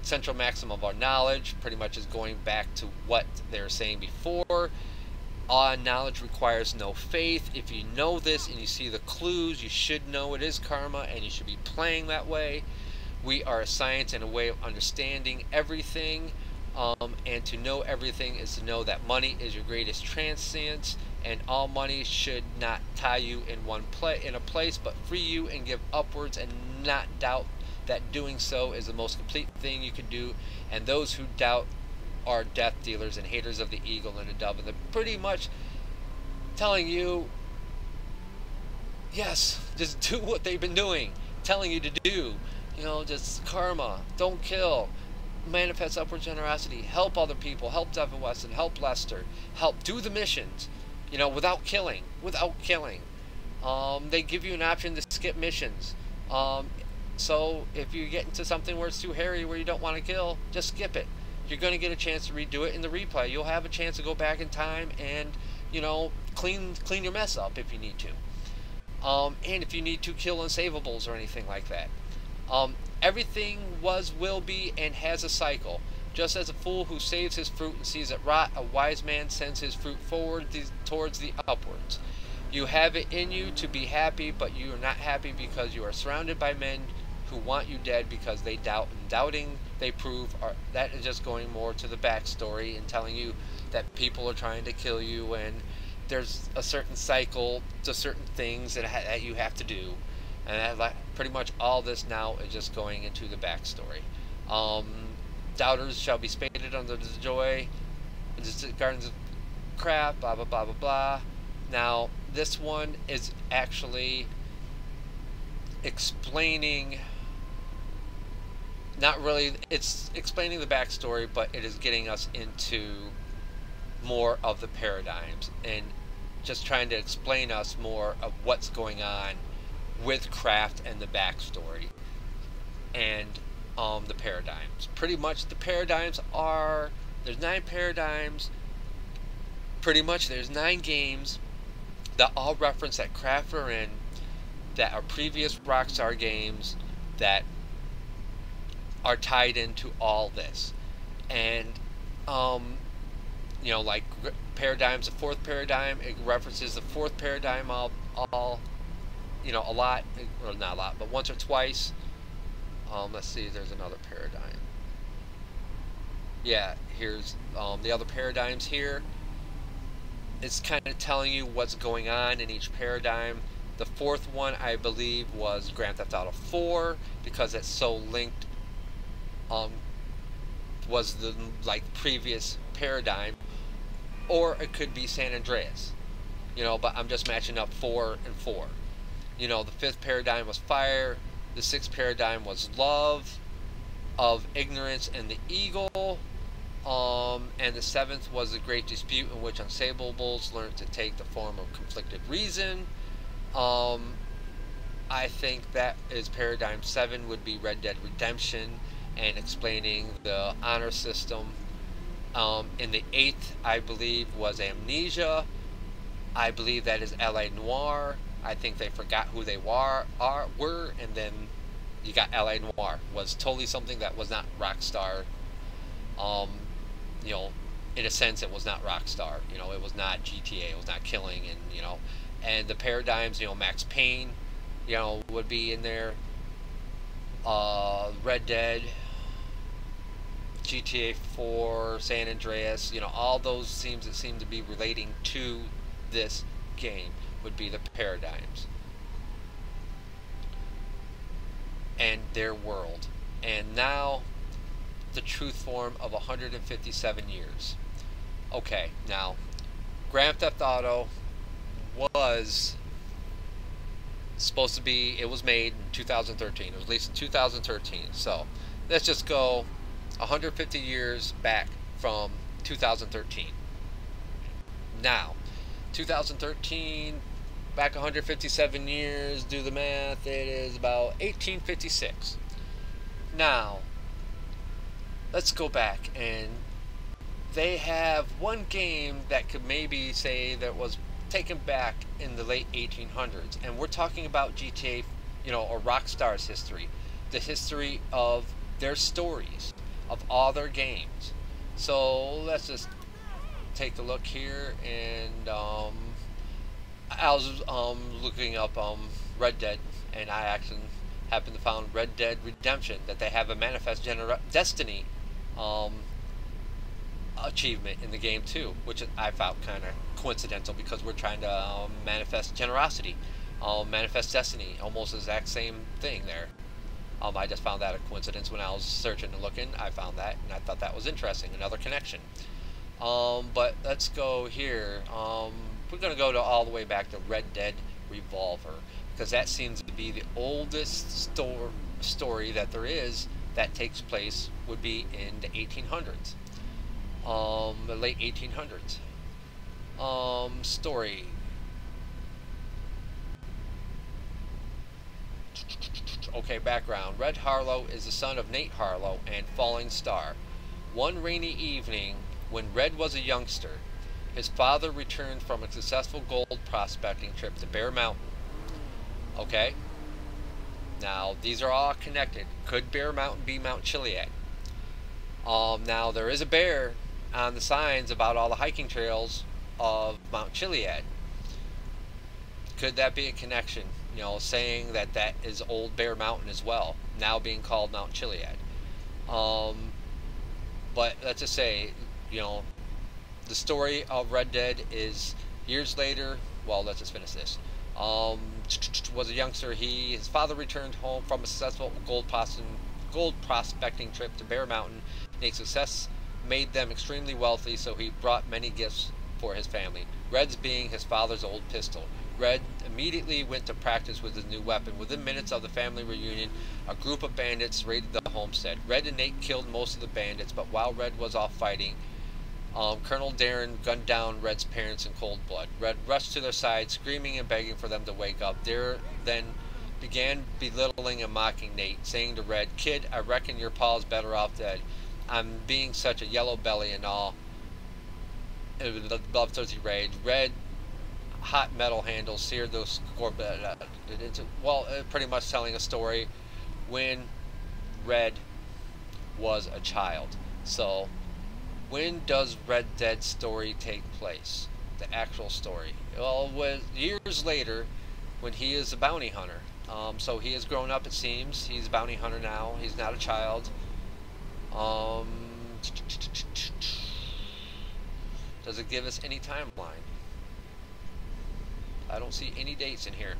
central maxim of our knowledge. Pretty much is going back to what they were saying before. All knowledge requires no faith. If you know this and you see the clues, you should know it is karma, and you should be playing that way. We are a science and a way of understanding everything, and to know everything is to know that money is your greatest transience, and all money should not tie you in a place, but free you and give upwards, and not doubt that doing so is the most complete thing you can do. And those who doubt are death dealers and haters of the eagle and the dove. And they're pretty much telling you, yes, just do what they've been doing, telling you to do. You know, just karma, don't kill, manifest upward generosity, help other people, help Devin Weston, help Lester, help do the missions, you know, without killing. They give you an option to skip missions. So if you get into something where it's too hairy, where you don't want to kill, just skip it. You're going to get a chance to redo it in the replay. You'll have a chance to go back in time and, you know, clean your mess up if you need to. And if you need to kill unsavables or anything like that. Everything was, will be, and has a cycle. Just as a fool who saves his fruit and sees it rot, a wise man sends his fruit forward towards the upwards. You have it in you to be happy, but you are not happy because you are surrounded by men who want you dead because they doubt, and doubting they prove. That is just going more to the backstory and telling you that people are trying to kill you, and there's a certain cycle to certain things that you have to do. And pretty much all this now is just going into the backstory. Doubters shall be spaded under the joy, the gardens of crap, blah blah blah blah blah. Now this one is actually explaining, not really, it's explaining the backstory, but it is getting us into more of the paradigms and just trying to explain us more of what's going on with craft and the backstory and the paradigms. Pretty much the paradigms are, there's 9 paradigms. Pretty much there's 9 games that all reference that craft are in, that are previous Rockstar games that are tied into all this. And you know, like paradigms, the 4th paradigm, it references the 4th paradigm all you know, a lot, or not a lot, but once or twice. Let's see, there's another paradigm. Yeah, here's the other paradigms here. It's kind of telling you what's going on in each paradigm. The 4th one, I believe, was Grand Theft Auto 4, because it's so linked, was the previous paradigm, or it could be San Andreas, you know, but I'm just matching up 4 and 4. You know, the 5th paradigm was fire, the 6th paradigm was love of ignorance and the eagle, And the seventh was the Great Dispute, in which unsableables learned to take the form of conflicted reason. I think that is Paradigm 7 would be Red Dead Redemption and explaining the honor system. In the 8th, I believe, was Amnesia. I believe that is L.A. Noire. I think they forgot who they were, and then you got L.A. Noire. Was totally something that was not Rockstar. Um, you know, in a sense, it was not Rockstar. You know, it was not GTA. It was not killing, and and the paradigms. Max Payne, would be in there. Red Dead, GTA 4, San Andreas. All those seem to be relating to this game would be the paradigms and their world. And now the truth form of 157 years. Okay, now Grand Theft Auto was supposed to be, it was made in 2013. It was released in 2013. So let's just go 150 years back from 2013. Now, 2013, back 157 years, do the math, it is about 1856. Now, let's go back, and they have one game that could maybe say that was taken back in the late 1800s, and we're talking about GTA, or Rockstar's history, the history of their stories, of all their games. So let's just take a look here, and I was looking up Red Dead, and I actually happened to find Red Dead Redemption, that they have a Manifest Destiny achievement in the game too, which I found kind of coincidental, because we're trying to manifest generosity, manifest destiny, almost the exact same thing there. I just found that a coincidence when I was searching and looking. I found that, and I thought that was interesting, another connection. But let's go here. We're going to go to all the way back to Red Dead Revolver, because that seems to be the oldest story that there is that takes place, would be in the 1800s. The late 1800s. Story. Okay, background. Red Harlow is the son of Nate Harlow and Falling Star. One rainy evening, when Red was a youngster, his father returned from a successful gold prospecting trip to Bear Mountain. Okay? Now, these are all connected. Could Bear Mountain be Mount Chiliad? Now, there is a bear on the signs about all the hiking trails of Mount Chiliad. Could that be a connection? Saying that that is Old Bear Mountain as well, now being called Mount Chiliad. But let's just say, the story of Red Dead is years later. Well, let's just finish this. Was a youngster. His father returned home from a successful gold prospecting trip to Bear Mountain. And success made them extremely wealthy, so he brought many gifts for his family. Red's being his father's old pistol. Red immediately went to practice with his new weapon. Within minutes of the family reunion, a group of bandits raided the homestead. Red and Nate killed most of the bandits, but while Red was off fighting, Colonel Darren gunned down Red's parents in cold blood. Red rushed to their side, screaming and begging for them to wake up. Darren then began belittling and mocking Nate, saying to Red, "Kid, I reckon your pa's better off dead. I'm being such a yellow belly and all." Bloodthirsty rage. Red hot metal handles seared those pretty much telling a story when Red was a child. So when does Red Dead story take place? The actual story. Well, years later, when he is a bounty hunter. So he has grown up, it seems. He's a bounty hunter now. He's not a child. Does it give us any timeline? I don't see any dates in here.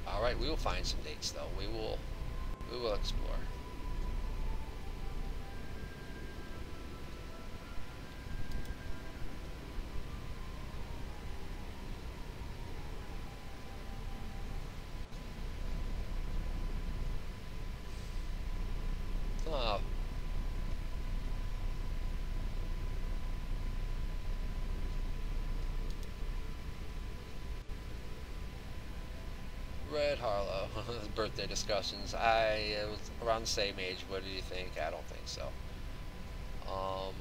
Alright, we will find some dates though. We will explore. Red Harlow. Birthday discussions. It was around the same age. What do you think? I don't think so. Um,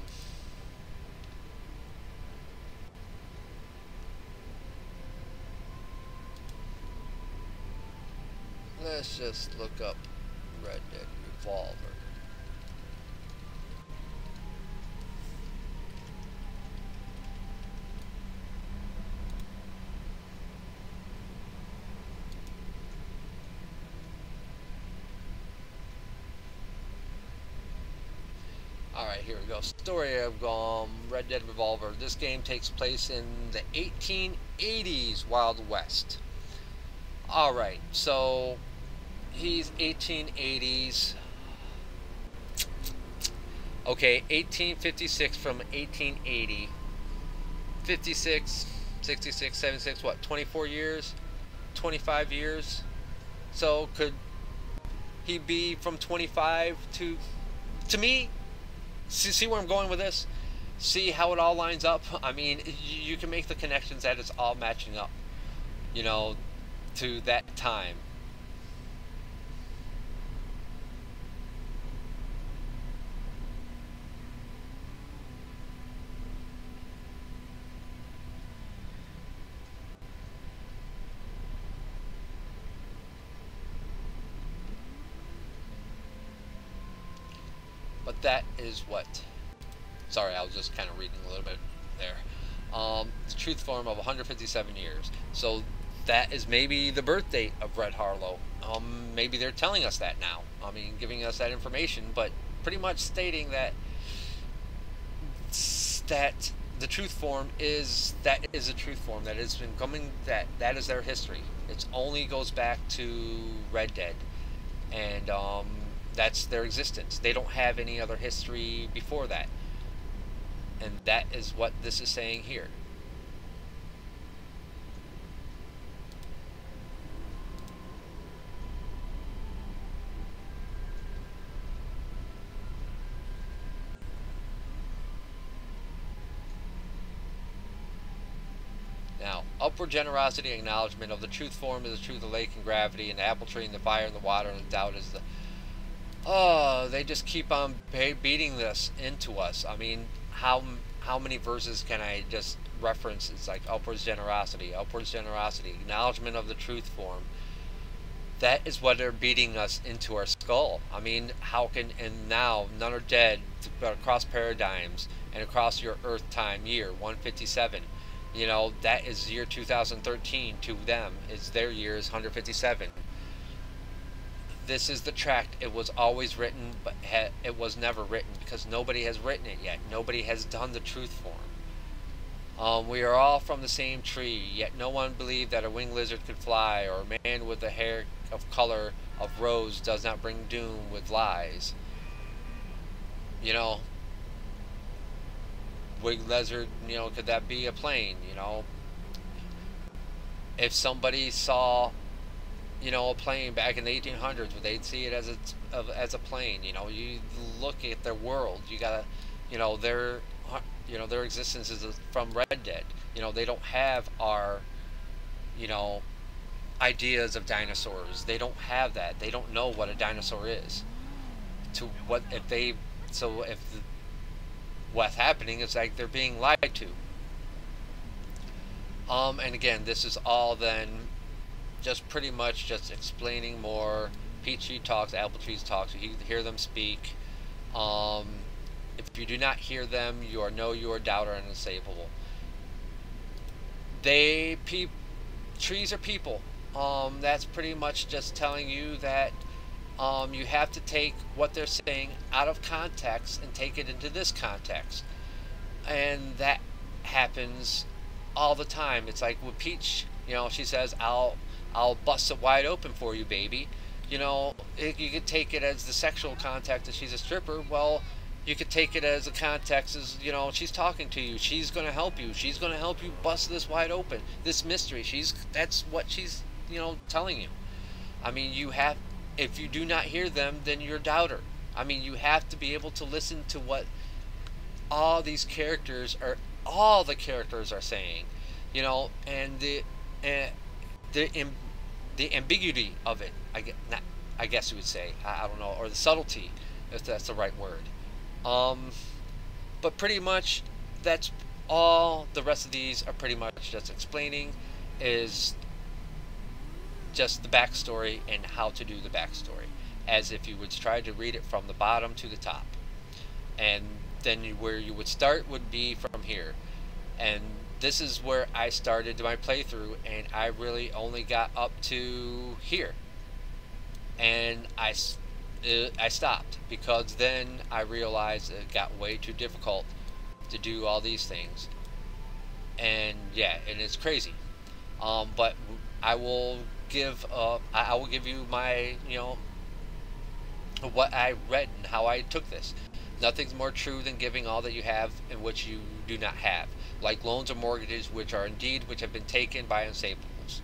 let's just look up Red Dead Revolver. Alright, here we go. Story of Red Dead Revolver. This game takes place in the 1880s Wild West. Alright, so he's 1880s. Okay, 1856 from 1880. 56, 66, 76, what, 24 years? 25 years? So could he be from 25 to me? See where I'm going with this? See how it all lines up? I mean, you can make the connections that it's all matching up, you know, to that time. But that is what... Sorry, I was just kind of reading a little bit there. The truth form of 157 years. So that is maybe the birth date of Red Harlow. Maybe they're telling us that now. I mean, giving us that information, but pretty much stating that the truth form is a truth form that has been coming. That is their history. It only goes back to Red Dead, and that's their existence. They don't have any other history before that. And that is what this is saying here. Now, upward generosity, acknowledgement of the truth form is the truth of the lake and gravity, and the apple tree and the fire and the water, and the doubt is the... Oh, they just keep on beating this into us. I mean, how many verses can I just reference? It's like upwards generosity, acknowledgement of the truth form. That is what they're beating us into our skull. I mean, how can... And now, none are dead, but across paradigms, and across your Earth time year, 157. You know, that is year 2013 to them. It's their year is 157. This is the tract. It was always written, but it was never written because nobody has written it yet. Nobody has done the truth form. We are all from the same tree, yet no one believed that a winged lizard could fly, or a man with the hair of color of rose does not bring doom with lies. You know, winged lizard, you know, could that be a plane? You know, if somebody saw, you know, a plane back in the 1800s, would they see it as a plane? You know, you look at their world. You gotta, you know, their existence is from Red Dead. You know, they don't have our, you know, ideas of dinosaurs. They don't have that. They don't know what a dinosaur is. To what if they? So if what's happening is like they're being lied to. And again, this is all then just pretty much just explaining more. Peach tree talks, apple trees talks. You hear them speak. If you do not hear them, you are a doubter and unsavable. Trees are people. That's pretty much just telling you that you have to take what they're saying out of context and take it into this context. And that happens all the time. It's like with Peach, you know, she says, I'll bust it wide open for you, baby. You know, you could take it as the sexual context that she's a stripper. Well, you could take it as a context as, you know, she's talking to you. She's going to help you. She's going to help you bust this wide open. This mystery. That's what she's, you know, telling you. I mean, if you do not hear them, then you're a doubter. I mean, you have to be able to listen to what all the characters are saying, you know, and the ambiguity of it. I guess you would say. I don't know, or the subtlety, if that's the right word. Um, but pretty much that's all. The rest of these are pretty much just explaining is just the backstory and how to do the backstory, as if you would try to read it from the bottom to the top. And then where you would start would be from here. And this is where I started my playthrough, and I really only got up to here. And I stopped because then I realized it got way too difficult to do all these things. And yeah, and it's crazy. But I will I will give you my, what I read and how I took this. Nothing's more true than giving all that you have and which you do not have, like loans or mortgages, which are indeed which have been taken by unsavables.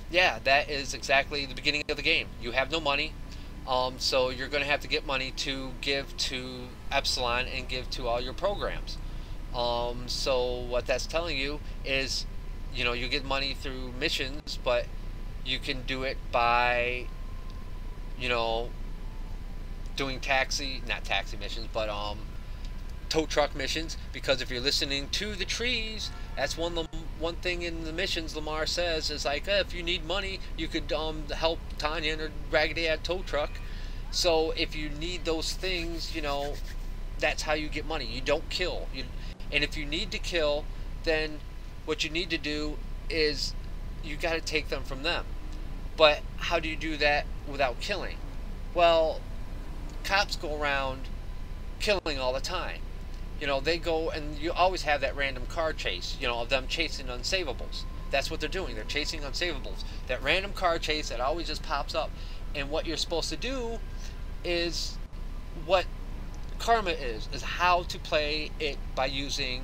Yeah, that is exactly the beginning of the game. You have no money, so you're going to have to get money to give to Epsilon and give to all your programs. So what that's telling you is, you get money through missions, but you can do it by, you know, doing not taxi missions, but tow truck missions. Because if you're listening to the trees, that's one thing in the missions Lamar says is like, if you need money, you could help Tanya in her Raggedy Ann tow truck. So if you need those things, that's how you get money. You don't kill. And if you need to kill, then what you need to do is you got to take them from them. But how do you do that without killing? Well, cops go around killing all the time. They go, and you always have that random car chase, of them chasing unsavables. That's what they're doing. They're chasing unsavables. That random car chase that always just pops up. And what you're supposed to do is what karma is how to play it by using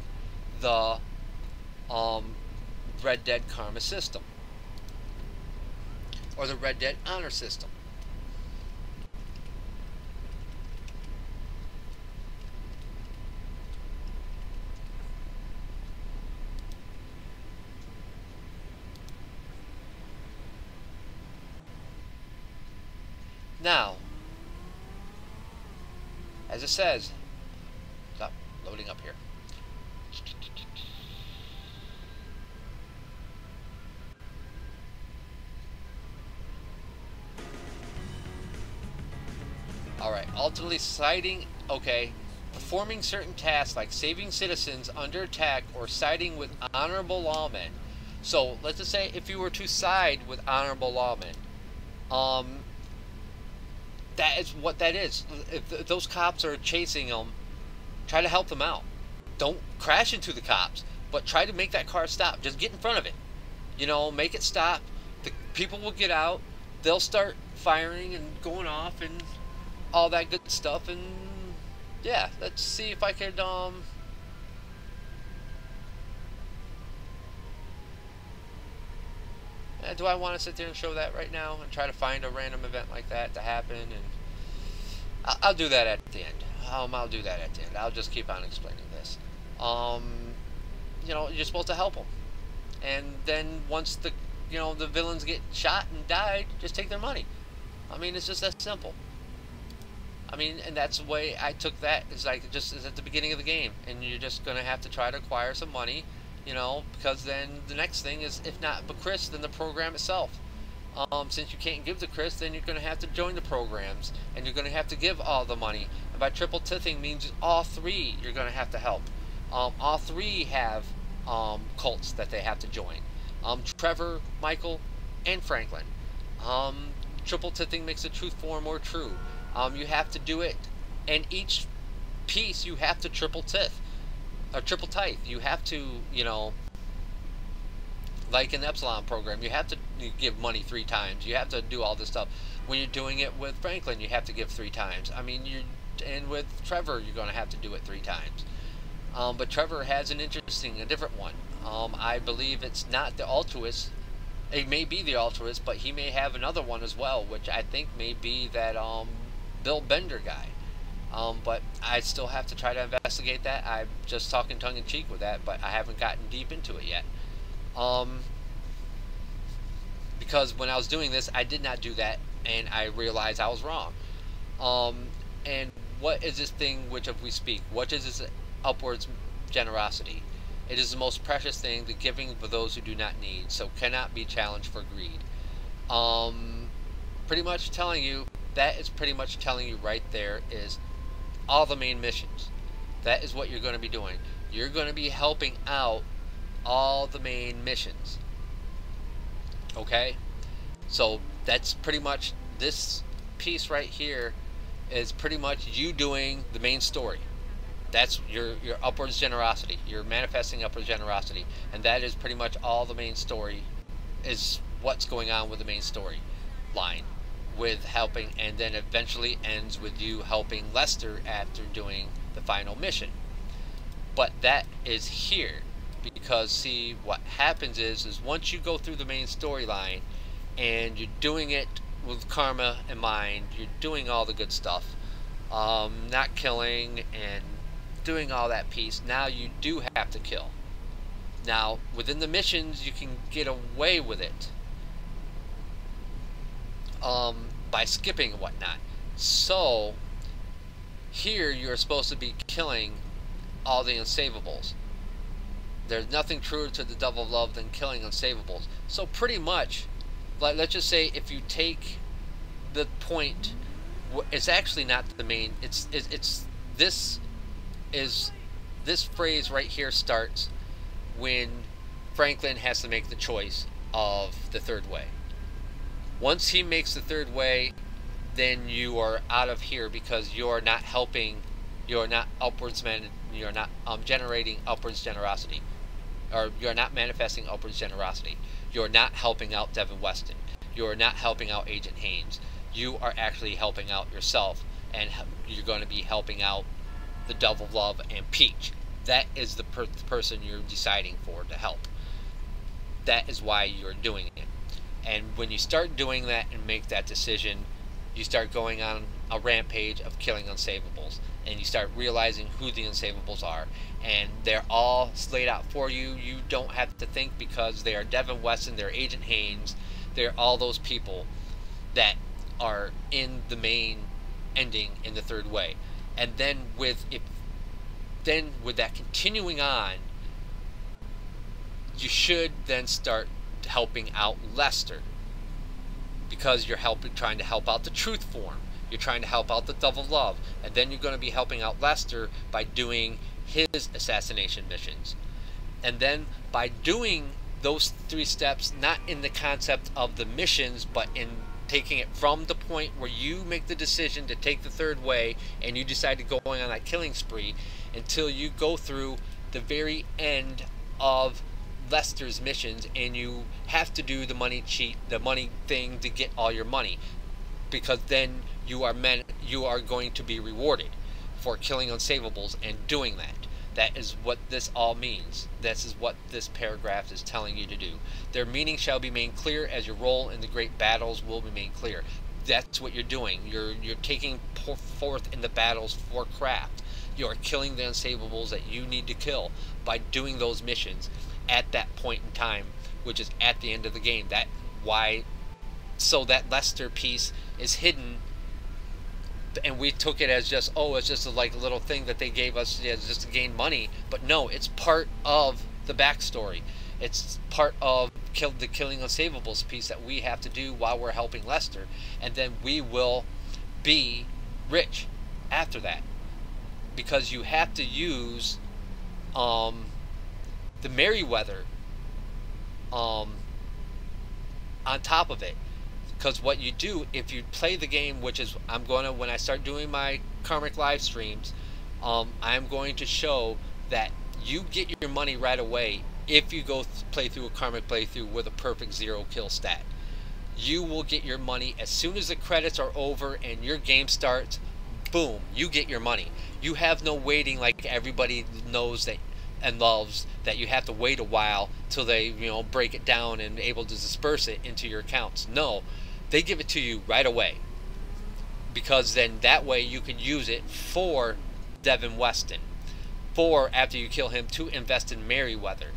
the Red Dead karma system, or the Red Dead honor system. Now, as it says, stop loading up here. Alright, ultimately siding, okay, performing certain tasks like saving citizens under attack or siding with honorable lawmen. So, let's just say if you were to side with honorable lawmen, that is what that is. If those cops are chasing them, try to help them out. Don't crash into the cops, but try to make that car stop. Just get in front of it. Make it stop. The people will get out. They'll start firing and going off and all that good stuff. And yeah, let's see if I could do I want to sit there and show that right now and try to find a random event like that to happen? And I'll do that at the end. I'll do that at the end. I'll just keep on explaining this. You're supposed to help them, and then once the villains get shot and died, just take their money. I mean, it's just that simple. I mean, and that's the way I took that. It's like just at the beginning of the game, and you're just gonna have to try to acquire some money. Because then the next thing is, if not but Chris, then the program itself. Since you can't give to Chris, then you're going to have to join the programs, and you're going to have to give all the money. And by triple tithing means all three you're going to have to help. All three have cults that they have to join. Trevor, Michael, and Franklin. Triple tithing makes the truth form more true. You have to do it, and each piece you have to triple tithe. Or triple tithe. You have to, like in the Epsilon program, you have to give money 3 times. You have to do all this stuff. When you're doing it with Franklin, you have to give 3 times. I mean, and with Trevor, you're going to have to do it 3 times. But Trevor has a different one. I believe it's not the altruist. It may be the altruist, but he may have another one as well, which I think may be that Bill Bender guy. But I still have to try to investigate that. I'm just talking tongue-in-cheek with that, but I haven't gotten deep into it yet. because when I was doing this, I did not do that, and I realized I was wrong. And what is this thing which of we speak? What is this upwards generosity? It is the most precious thing, the giving for those who do not need, so cannot be challenged for greed. Pretty much telling you, that is pretty much telling you right there is all the main missions. That is what you're going to be doing. You're going to be helping out all the main missions. Okay? So that's pretty much, this piece right here is pretty much you doing the main story. That's your upwards generosity. You're manifesting upwards generosity. And that is pretty much all the main story, is what's going on with the main story line, with helping, and then eventually ends with you helping Lester after doing the final mission. But that is here, because see, what happens is once you go through the main storyline and you're doing it with karma in mind, you're doing all the good stuff, not killing and doing all that piece, now you do have to kill. Now within the missions you can get away with it by skipping and whatnot. So here you're supposed to be killing all the unsavables. There's nothing truer to the double love than killing unsavables. So pretty much, like, let's just say if you take the point, it's actually not the main, it's this phrase right here starts when Franklin has to make the choice of the third way. Once he makes the third way, then you are out of here, because you're not helping, you're not you're not generating upwards generosity, or you're not manifesting upwards generosity. You're not helping out Devin Weston. You're not helping out Agent Haynes. You are actually helping out yourself, and you're going to be helping out the Double Love and Peach. That is the person you're deciding for to help. That is why you're doing it. And when you start doing that and make that decision, you start going on a rampage of killing unsavables, and you start realizing who the unsavables are, and they're all laid out for you. You don't have to think, because they are Devin Weston, they're Agent Haynes, they're all those people that are in the main ending in the third way. And then with that continuing on, you should then start helping out Lester, because you're trying to help out the Truth Form, you're trying to help out the Double Love, and then you're going to be helping out Lester by doing his assassination missions. And then by doing those 3 steps, not in the concept of the missions, but in taking it from the point where you make the decision to take the third way and you decide to go on that killing spree, until you go through the very end of Lester's missions, and you have to do the money cheat, the money thing, to get all your money, because then you are going to be rewarded for killing unsavables and doing that. That is what this all means. This is what this paragraph is telling you to do. Their meaning shall be made clear, as your role in the great battles will be made clear. That's what you're doing. You're taking forth in the battles for craft. You're killing the unsavables that you need to kill by doing those missions at that point in time, which is at the end of the game. So that Lester piece is hidden, and we took it as just, oh, it's just a little thing that they gave us, just to gain money. But no, it's part of the backstory. It's part of the killing unsavables piece that we have to do while we're helping Lester, and then we will be rich after that, because you have to use the Merryweather on top of it. Because what you do, if you play the game, which is, when I start doing my karmic live streams, I'm going to show that you get your money right away if you go play through a karmic playthrough with a perfect 0 kill stat. You will get your money as soon as the credits are over and your game starts. Boom, you get your money. You have no waiting, like everybody knows that and loves, that you have to wait a while till they break it down and able to disperse it into your accounts. No, they give it to you right away, because then that way you can use it for Devin Weston, for after you kill him, to invest in Merryweather.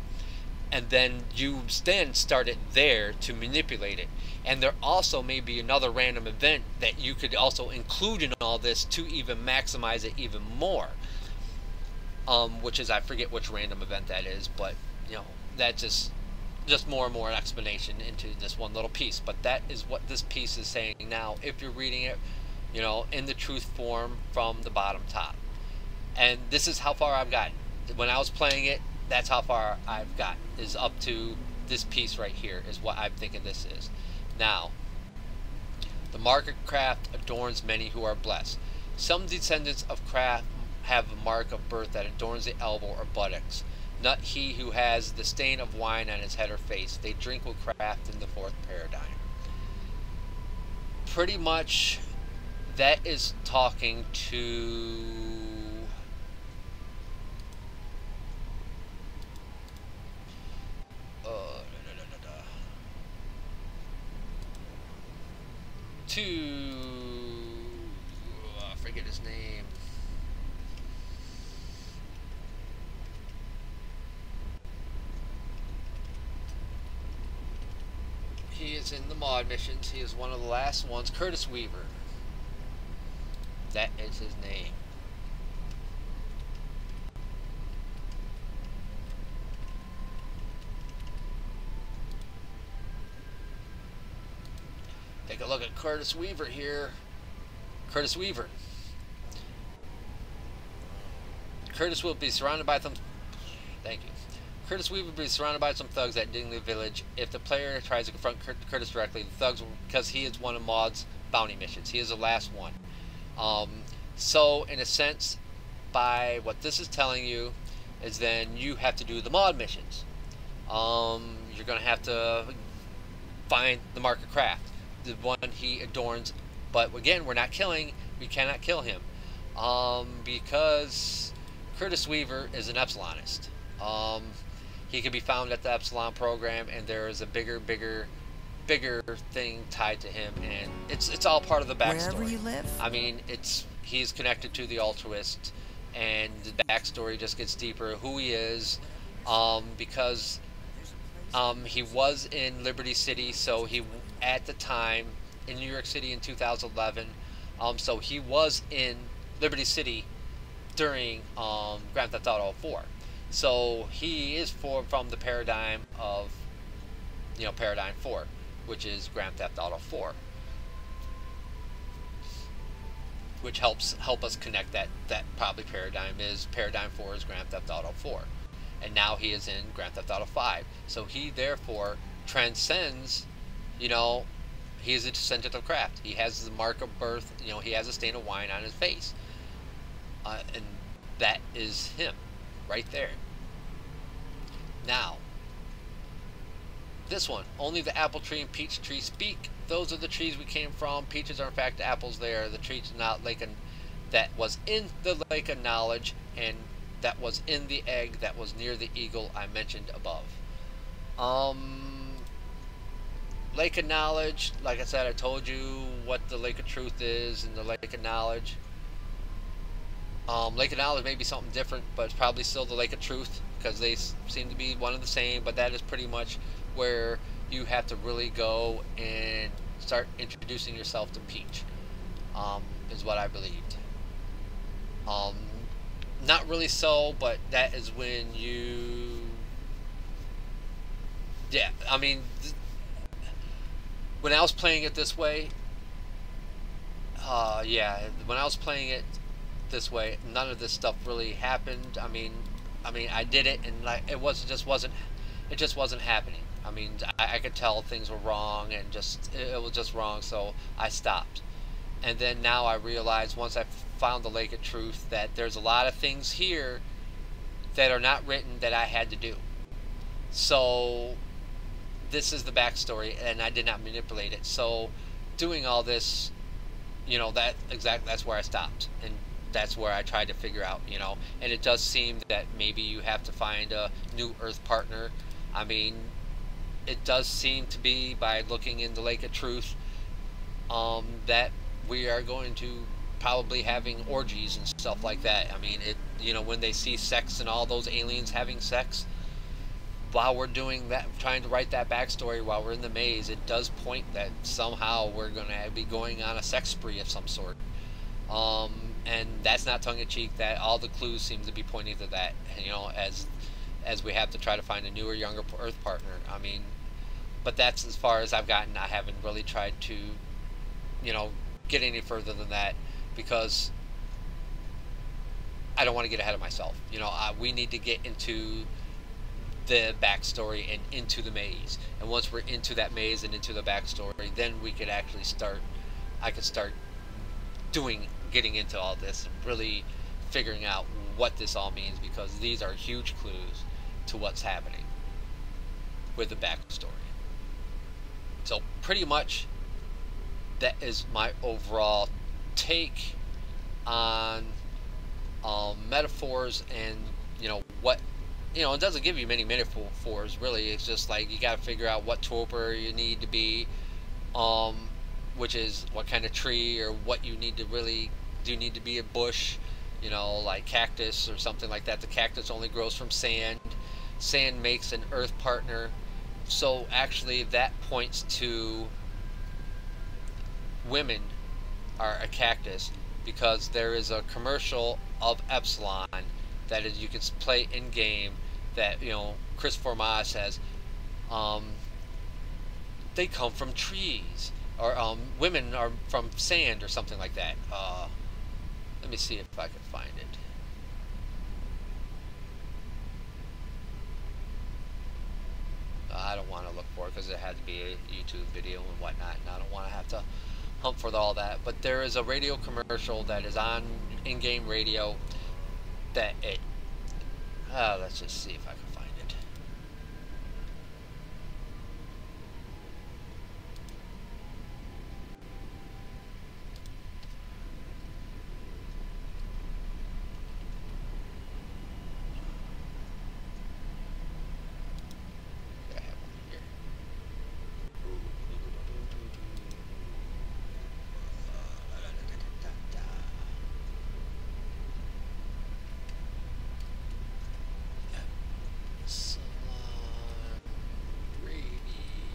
and then you then start it there to manipulate it. And there also may be another random event that you could also include in all this to even maximize it even more. Which is, I forget which random event that is, but that just more and more explanation into this one little piece. But that is what this piece is saying now. If you're reading it, in the truth form from the bottom top, and this is how far I've gotten. When I was playing it, that's how far I've got, is up to this piece right here is what I'm thinking this is. Now, the mark of craft adorns many who are blessed. Some descendants of craft have a mark of birth that adorns the elbow or buttocks. Not he who has the stain of wine on his head or face. They drink with craft in the fourth paradigm. Pretty much, that is talking to I forget his name. He is in the mod missions. He is one of the last ones. Curtis Weaver. That is his name. Take a look at Curtis Weaver here. Curtis Weaver. Curtis will be surrounded by some... Thank you. Curtis Weaver will be surrounded by some thugs at Dingley Village. If the player tries to confront Curtis directly, the thugs will... Because he is one of Maud's bounty missions. He is the last one. So, in a sense, by what this is telling you, is then you have to do the Maud missions. You're going to have to find the mark of craft. The one he adorns, but again, we're not killing. We cannot kill him because Curtis Weaver is an Epsilonist. He can be found at the Epsilon program, and there is a bigger thing tied to him, and it's all part of the backstory. Wherever you live. I mean, he's connected to the altruist, and the backstory just gets deeper. Who he is, because he was in Liberty City, so he at the time in New York City in 2011. So he was in Liberty City during Grand Theft Auto 4. So he is from the paradigm of Paradigm 4, which is Grand Theft Auto 4, which help us connect that probably Paradigm 4 is Grand Theft Auto 4, and now he is in Grand Theft Auto 5. So he therefore transcends. He is a descendant of craft. He has the mark of birth. He has a stain of wine on his face, and that is him right there. Now, this one, only the apple tree and peach tree speak. Those are the trees we came from. Peaches are in fact apples. They are the trees not that was in the lake of knowledge, and that was in the egg that was near the eagle I mentioned above. Lake of knowledge, like I said, I told you what the lake of truth is and the lake of knowledge. Lake of knowledge may be something different, but it's probably still the lake of truth, because they seem to be one and the same. But that is pretty much where you have to really go and start introducing yourself to Peach, is what I believed. Not really so, but that is when you... Yeah, I mean... When I was playing it this way, when I was playing it this way, none of this stuff really happened. I mean, I did it, and it just wasn't happening. I mean, I could tell things were wrong, and it was just wrong, so I stopped. And then now I realized, once I found the Lake of Truth, that there's a lot of things here that are not written that I had to do. So this is the backstory, and I did not manipulate it. So doing all this, that's where I stopped, and that's where I tried to figure out, and it does seem that maybe you have to find a new Earth partner. I mean, it does seem to be, by looking in the Lake of Truth, that we are going to probably having orgies and stuff like that. I mean, when they see sex and all those aliens having sex. while we're doing that, trying to write that backstory while we're in the maze, it does point that somehow we're going to be going on a sex spree of some sort. And that's not tongue-in-cheek. That all the clues seem to be pointing to that. You know, as we have to try to find a newer, younger Earth partner. I mean, but that's as far as I've gotten. I haven't really tried to, you know, get any further than that, because I don't want to get ahead of myself. You know, we need to get into the backstory and into the maze. And once we're into that maze and into the backstory, then we could actually start. I could start getting into all this and really figuring out what this all means, because these are huge clues to what's happening with the backstory. So pretty much that is my overall take on metaphors, and you know what, you know, it doesn't give you many metaphors really. It's just like you got to figure out what torpor you need to be, which is what kind of tree, or what you need to really do. You need to be a bush, you know, like cactus or something like that. The cactus only grows from sand. Sand makes an earth partner. So actually that points to women are a cactus, because there is a commercial of Epsilon that is, you can play in game, that, you know, Chris Forma says they come from trees, or women are from sand, or something like that. Let me see if I can find it. I don't want to look for it because it had to be a YouTube video and whatnot, and I don't want to have to hunt for all that. But there is a radio commercial that is on in-game radio that it. Let's just see if I can find it. I have one here. Epsilon radio commercial.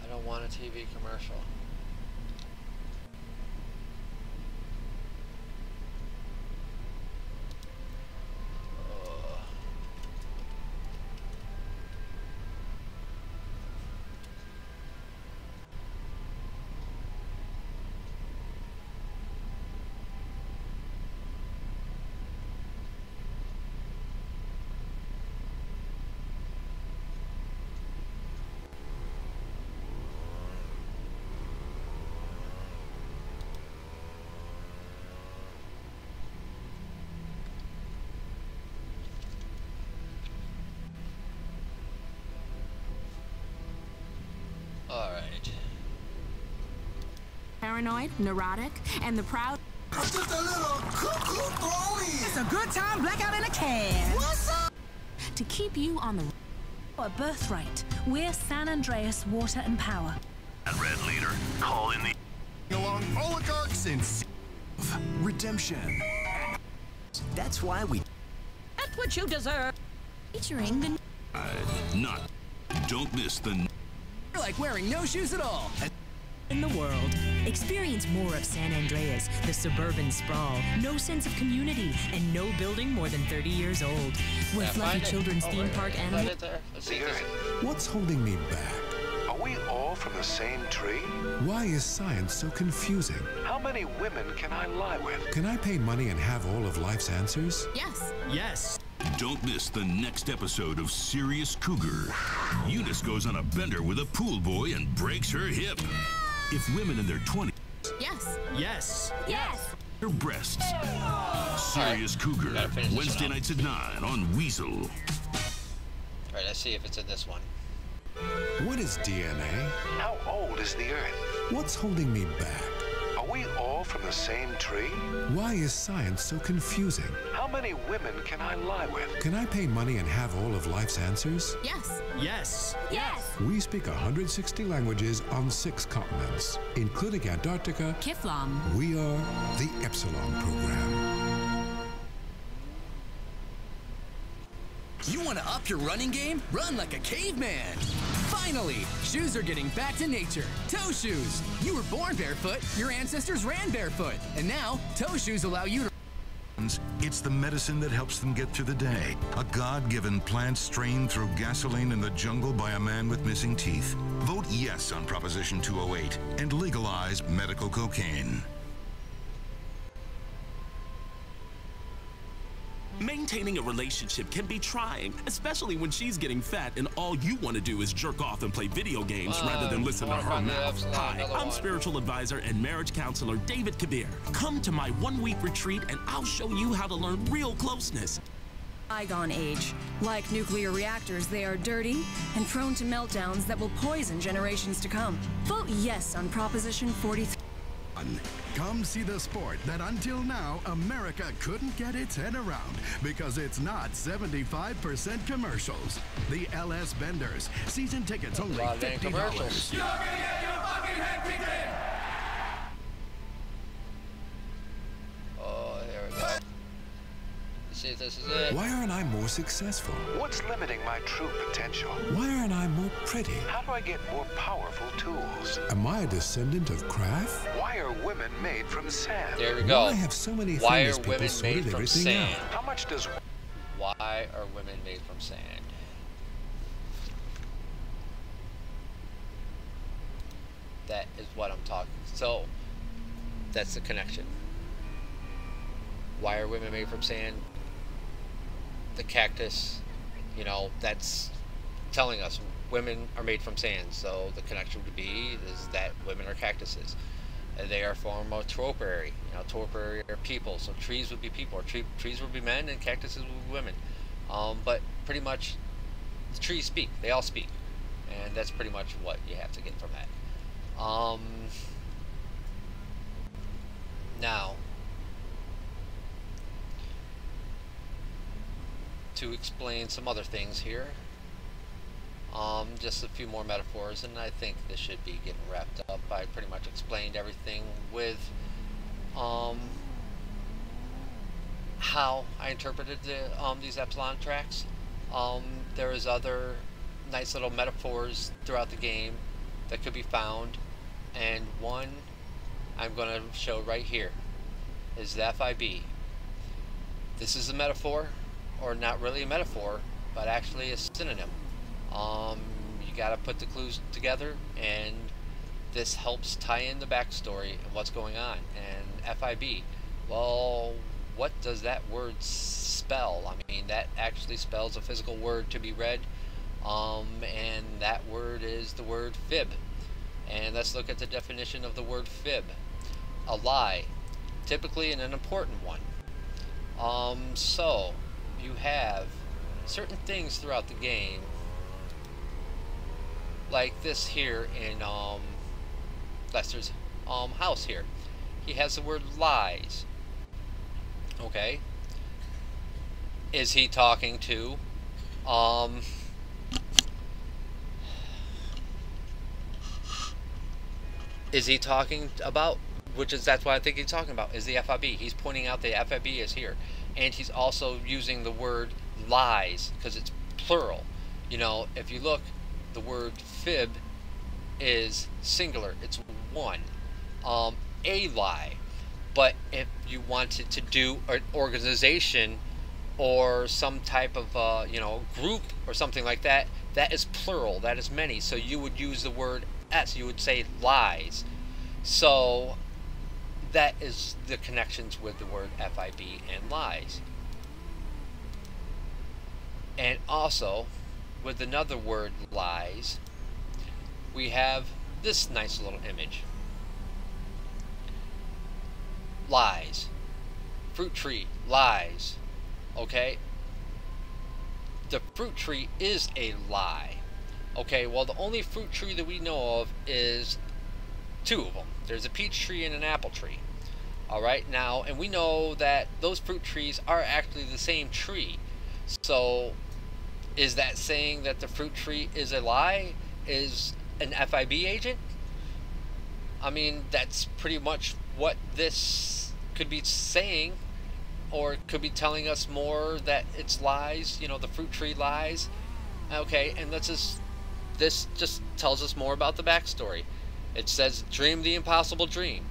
I don't want a TV commercial. Alright. Paranoid, neurotic, and the proud. I'm just a little cuckoo throwing. It's a good time, blackout in a can. What's up? To keep you on the a birthright. We're San Andreas Water and Power. Red leader, call in the Along oligarchs and redemption. That's why we. That's what you deserve. Featuring the not. Don't miss the Like wearing no shoes at all. In the world. Experience more of San Andreas, the suburban sprawl, no sense of community, and no building more than 30 years old. With fluffy children's theme park animals. Let's see if this is- What's holding me back? Are we all from the same tree? Why is science so confusing? How many women can I lie with? Can I pay money and have all of life's answers? yes. Yes. Don't miss the next episode of Serious Cougar. Eunice goes on a bender with a pool boy and breaks her hip. If women in their 20s Yes. Yes. Yes. Your breasts. Serious Cougar. Wednesday nights at 9 on Weasel. Alright, let's see if it's in this one. What is DNA? How old is the Earth? What's holding me back? Are we all from the same tree? Why is science so confusing? How many women can I lie with? Can I pay money and have all of life's answers? Yes. Yes. Yes. We speak 160 languages on 6 continents, including Antarctica. Kiflam. We are the Epsilon program. You want to up your running game? Run like a caveman. Finally, shoes are getting back to nature. Toe shoes. You were born barefoot. Your ancestors ran barefoot. And now, toe shoes allow you to... It's the medicine that helps them get through the day. A God-given plant strained through gasoline in the jungle by a man with missing teeth. Vote yes on Proposition 208 and legalize medical cocaine. Maintaining a relationship can be trying, especially when she's getting fat and all you want to do is jerk off and play video games rather than listen to her mouth. Hi, I'm spiritual advisor and marriage counselor David Kabir. Come to my one-week retreat and I'll show you how to learn real closeness. Bygone age. Like nuclear reactors, they are dirty and prone to meltdowns that will poison generations to come. Vote yes on Proposition 43. Come see the sport that until now America couldn't get its head around because it's not 75% commercials. The LS Benders. Season tickets only $50. You're gonna get your fucking head kicked in! Oh, here we go. Let's see if this is it. Why aren't I more successful? What's limiting my true potential? Why aren't I more pretty? How do I get more powerful tools? Am I a descendant of Kraft? Why are women made from sand? There we go. Why have so many Why famous are people women sorted made from everything sand? out? How much does... Why are women made from sand? That is what I'm talking. So, that's the connection. Why are women made from sand? The cactus, you know, that's telling us women are made from sand. So the connection would be is that women are cactuses. They are from a topiary. You know, topiary are people. So trees would be people, or trees would be men, and cactuses would be women. But pretty much, the trees speak. They all speak, and that's pretty much what you have to get from that. Now, to explain some other things here, just a few more metaphors, and I think this should be getting wrapped up. I pretty much explained everything with how I interpreted these Epsilon Tracts. There is other nice little metaphors throughout the game that could be found, and one I'm going to show right here is the FIB. This is a metaphor, or not really a metaphor, but actually a synonym. You got to put the clues together, and this helps tie in the backstory and what's going on. And FIB, well, what does that word spell? I mean, that actually spells a physical word to be read, and that word is the word fib. And let's look at the definition of the word fib. A lie, typically an important one. So you have certain things throughout the game, like this here in Lester's house here. He has the word lies. Okay. Is he talking to is he talking about, that's what I think he's talking about, is the FIB. He's pointing out the FIB is here. And he's also using the word lies because it's plural. You know, if you look, the word fib is singular. It's one. A lie. But if you wanted to do an organization or some type of you know, group or something like that, that is plural. That is many. So you would use the word S. You would say lies. So that is the connections with the word FIB and lies. And also, with another word, lies, we have this nice little image. lies. Fruit tree, lies. Okay? The fruit tree is a lie. Okay, well, the only fruit tree that we know of is two of them. There's a peach tree and an apple tree. Alright, now, and we know that those fruit trees are actually the same tree. So, is that saying that the fruit tree is a lie? Is an FIB agent? I mean, that's pretty much what this could be saying, or it could be telling us more that it's lies, you know, the fruit tree lies. Okay, and this just tells us more about the backstory. It says, dream the impossible dream.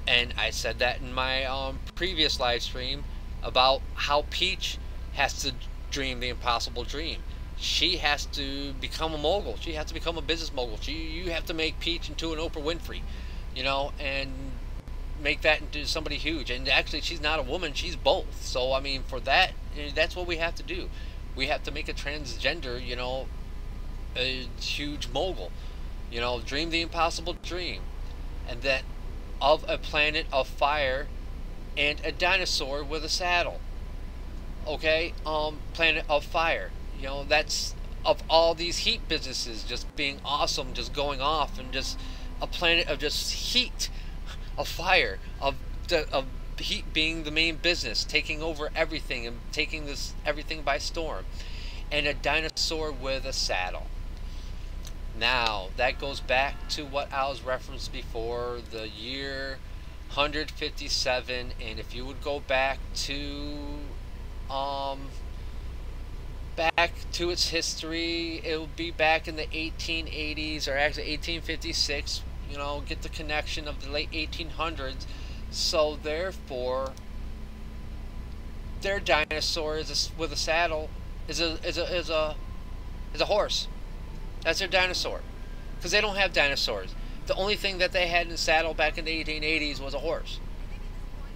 And I said that in my previous live stream about how Peach has to dream the impossible dream. She has to become a mogul. She has to become a business mogul. You have to make Peach into an Oprah Winfrey, you know, and make that into somebody huge. And actually, she's not a woman. She's both. So, I mean, for that, that's what we have to do. We have to make a transgender, you know, a huge mogul. You know, dream the impossible dream. And that of a planet of fire and a dinosaur with a saddle. Okay, planet of fire. You know, that's of all these heat businesses just being awesome, just going off, and just a planet of just heat, of fire, of heat being the main business, taking over everything and taking this everything by storm, and a dinosaur with a saddle. Now that goes back to what I was referenced before, the year 157, and if you would go back to its history, it will be back in the 1880s, or actually 1856. You know, get the connection of the late 1800s. So therefore, their dinosaur with a saddle is a horse. That's their dinosaur, because they don't have dinosaurs. The only thing that they had in the saddle back in the 1880s was a horse.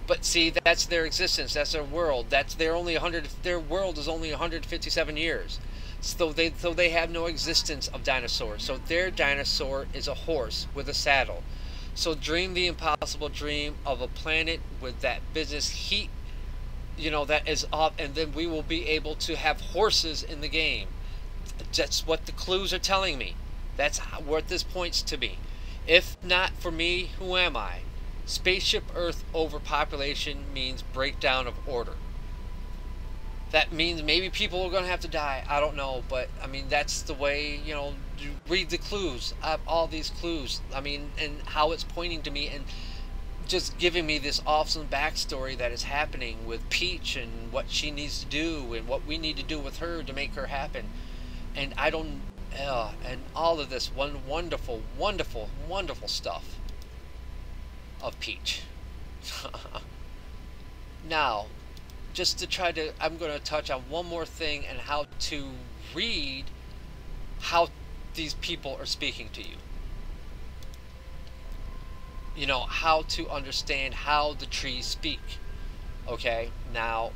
But see, that's their existence. That's their world. Their world is only 157 years. So they have no existence of dinosaurs. So their dinosaur is a horse with a saddle. So dream the impossible dream of a planet with that business heat, you know, that is up, and then we will be able to have horses in the game. That's what the clues are telling me. That's what this points to me. If not for me, who am I? Spaceship Earth overpopulation means breakdown of order. That means maybe people are going to have to die. I don't know, but I mean, that's the way, you know, you read the clues. I have all these clues. I mean, and how it's pointing to me and just giving me this awesome backstory that is happening with Peach and what she needs to do and what we need to do with her to make her happen. And and all of this wonderful, wonderful, wonderful stuff of Peach. Now, just to try to, I'm going to touch on one more thing and how to read how these people are speaking to you. You know, how to understand how the trees speak. Okay, now,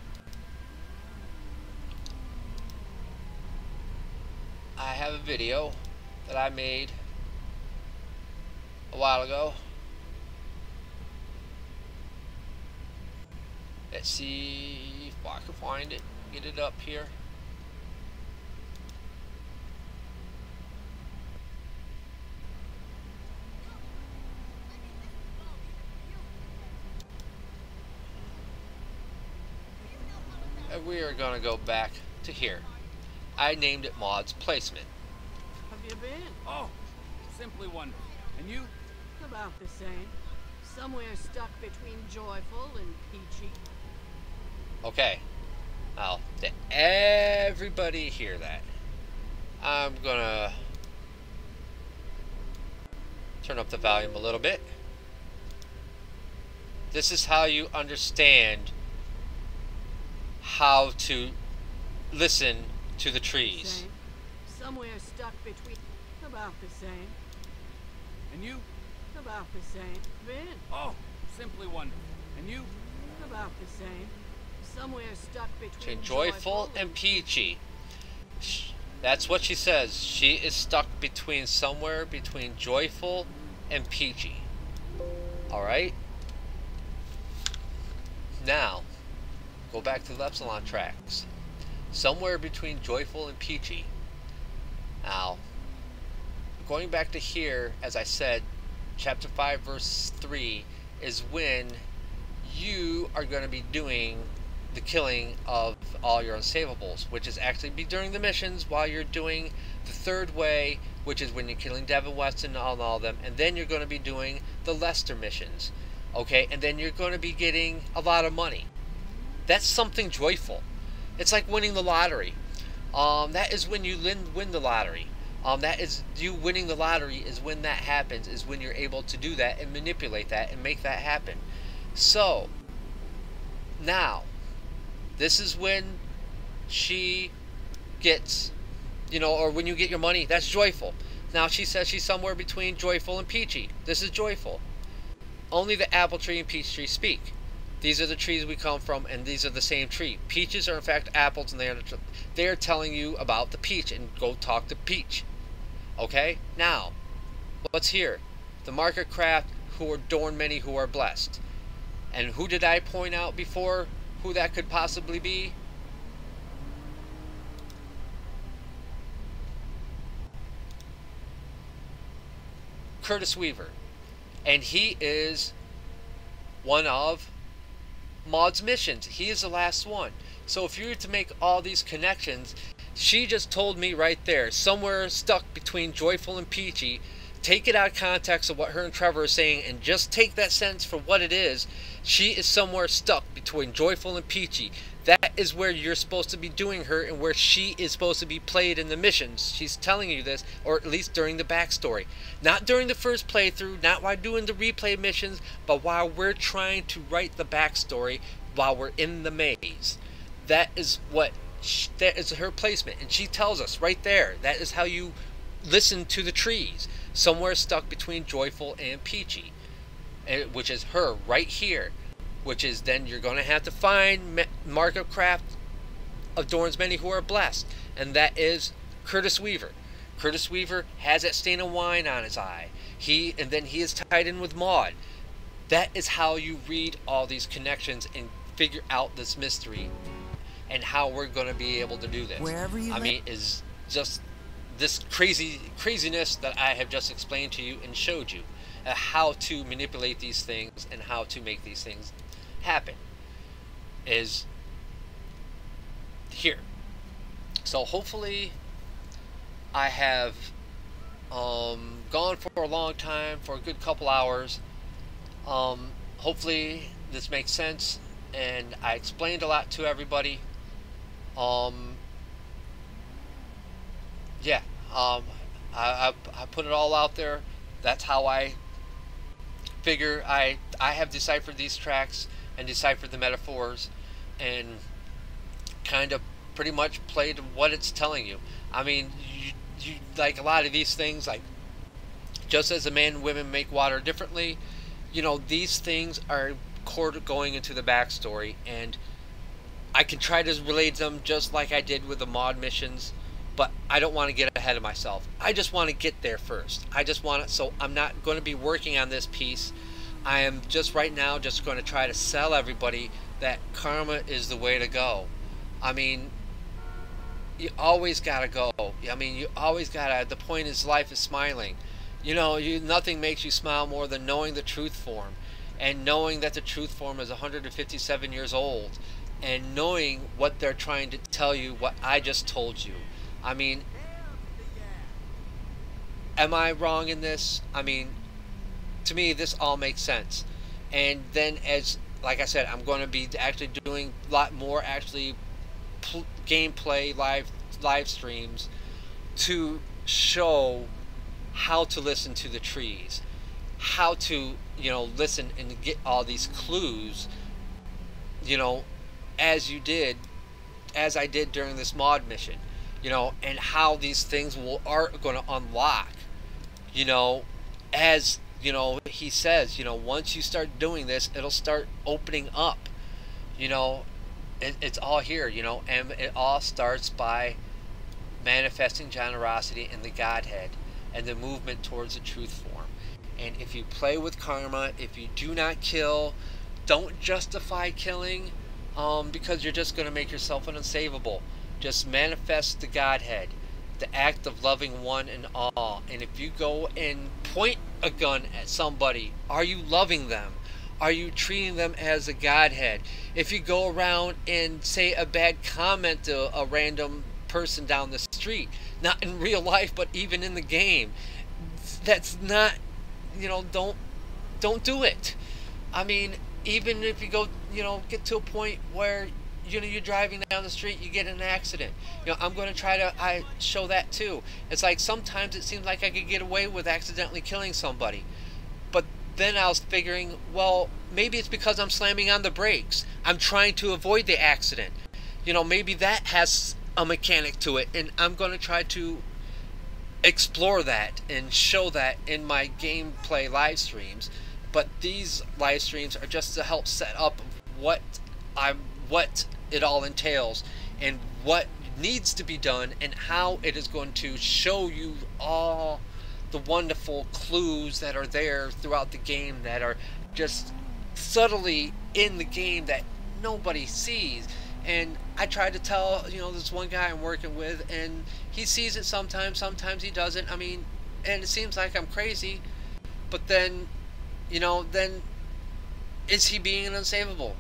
I have a video that I made a while ago. Let's see if I can find it. Get it up here. And we are going to go back to here. I named it Maud's Placement. Have you been? Oh, simply wonderful. And you? About the same. Somewhere stuck between joyful and peachy. Okay. Now, did everybody hear that? I'm gonna turn up the volume a little bit. This is how you understand how to listen to the trees. Same. Somewhere stuck between. About the same. And you? About the same. Been? Oh, simply wonderful. And you? About the same. Somewhere stuck between joyful and peachy. That's what she says. She is stuck between somewhere between joyful and peachy. Alright? Now, go back to the Epsilon Tracts. Somewhere between Joyful and Peachy. Now, going back to here, as I said, chapter 5 verse 3 is when you are going to be doing the killing of all your unsavables, which is actually be during the missions while you're doing the third way, which is when you're killing Devin Weston and all of them, and then you're going to be doing the Lester missions, okay, and then you're going to be getting a lot of money. That's something joyful. It's like winning the lottery. That is when you win the lottery. That is, you winning the lottery is when that happens, is when you're able to do that and manipulate that and make that happen. So, now, this is when she gets, you know, or when you get your money, that's joyful. Now she says she's somewhere between joyful and peachy. This is joyful. Only the apple tree and peach tree speak. These are the trees we come from, and these are the same tree. Peaches are in fact apples, and they are telling you about the peach, and go talk to peach. Okay? Now, what's here? The market craft who adorn many who are blessed. And who did I point out before who that could possibly be? Curtis Weaver. And he is one of Maud's missions. He is the last one. So if you were to make all these connections, she just told me right there, somewhere stuck between joyful and peachy. Take it out of context of what her and Trevor are saying, and just take that sentence for what it is. She is somewhere stuck between joyful and peachy. That is where you're supposed to be doing her, and where she is supposed to be played in the missions. She's telling you this, or at least during the backstory. Not during the first playthrough, not while doing the replay missions, but while we're trying to write the backstory while we're in the maze. That is that is her placement, and she tells us right there. That is how you listen to the trees. Somewhere stuck between joyful and peachy, which is her right here. Which is then you're going to have to find Market Craft adorns many who are blessed, and that is Curtis Weaver. Curtis Weaver has that stain of wine on his eye. And then he is tied in with Maud. That is how you read all these connections and figure out this mystery, and how we're going to be able to do this. I mean, is just this craziness that I have just explained to you and showed you how to manipulate these things and how to make these things happen is here. So hopefully I have gone for a long time, for a good couple hours. Hopefully this makes sense, and I explained a lot to everybody. Yeah, I put it all out there. That's how I figure I have deciphered these tracks and deciphered the metaphors, and kind of pretty much played what it's telling you. I mean, you like a lot of these things, like just as the men and women make water differently, you know, these things are going into the backstory, and I can try to relate them just like I did with the mod missions, but I don't want to get ahead of myself. I just want to get there first. I just want it, so I'm not going to be working on this piece. I am just right now just going to try to sell everybody that karma is the way to go. I mean, you always gotta go. I mean, you always gotta. The point is, life is smiling. You know, nothing makes you smile more than knowing the truth form, and knowing that the truth form is 157 years old, and knowing what they're trying to tell you, what I just told you. I mean, am I wrong in this? I mean, to me, this all makes sense. And then, as like I said, I'm going to be actually doing a lot more actually gameplay live streams to show how to listen to the trees, how to, you know, listen and get all these clues, you know, as I did during this mod mission, you know, and how these things are going to unlock, you know, as, you know, he says, you know, once you start doing this, it'll start opening up, you know, it's all here, you know, and it all starts by manifesting generosity in the Godhead and the movement towards the truth form. And if you play with karma, if you do not kill don't justify killing because you're just going to make yourself an unsavable. Just manifest the Godhead, the act of loving one and all. And if you go and point a gun at somebody, are you loving them? Are you treating them as a Godhead? If you go around and say a bad comment to a random person down the street, not in real life, but even in the game, that's not, don't do it. I mean, even if you go, get to a point where, you're driving down the street, you get in an accident. I'm going to try to show that too. It's like sometimes it seems like I could get away with accidentally killing somebody. But then I was figuring, well, maybe it's because I'm slamming on the brakes. I'm trying to avoid the accident. Maybe that has a mechanic to it, and I'm going to try to explore that and show that in my gameplay live streams. But these live streams are just to help set up what it all entails and what needs to be done and how it is going to show you all the wonderful clues that are there throughout the game that are just subtly in the game that nobody sees. And I tried to tell, this one guy I'm working with, and he sees it sometimes he doesn't. I mean, and it seems like I'm crazy, but then, then is he being an unsavable?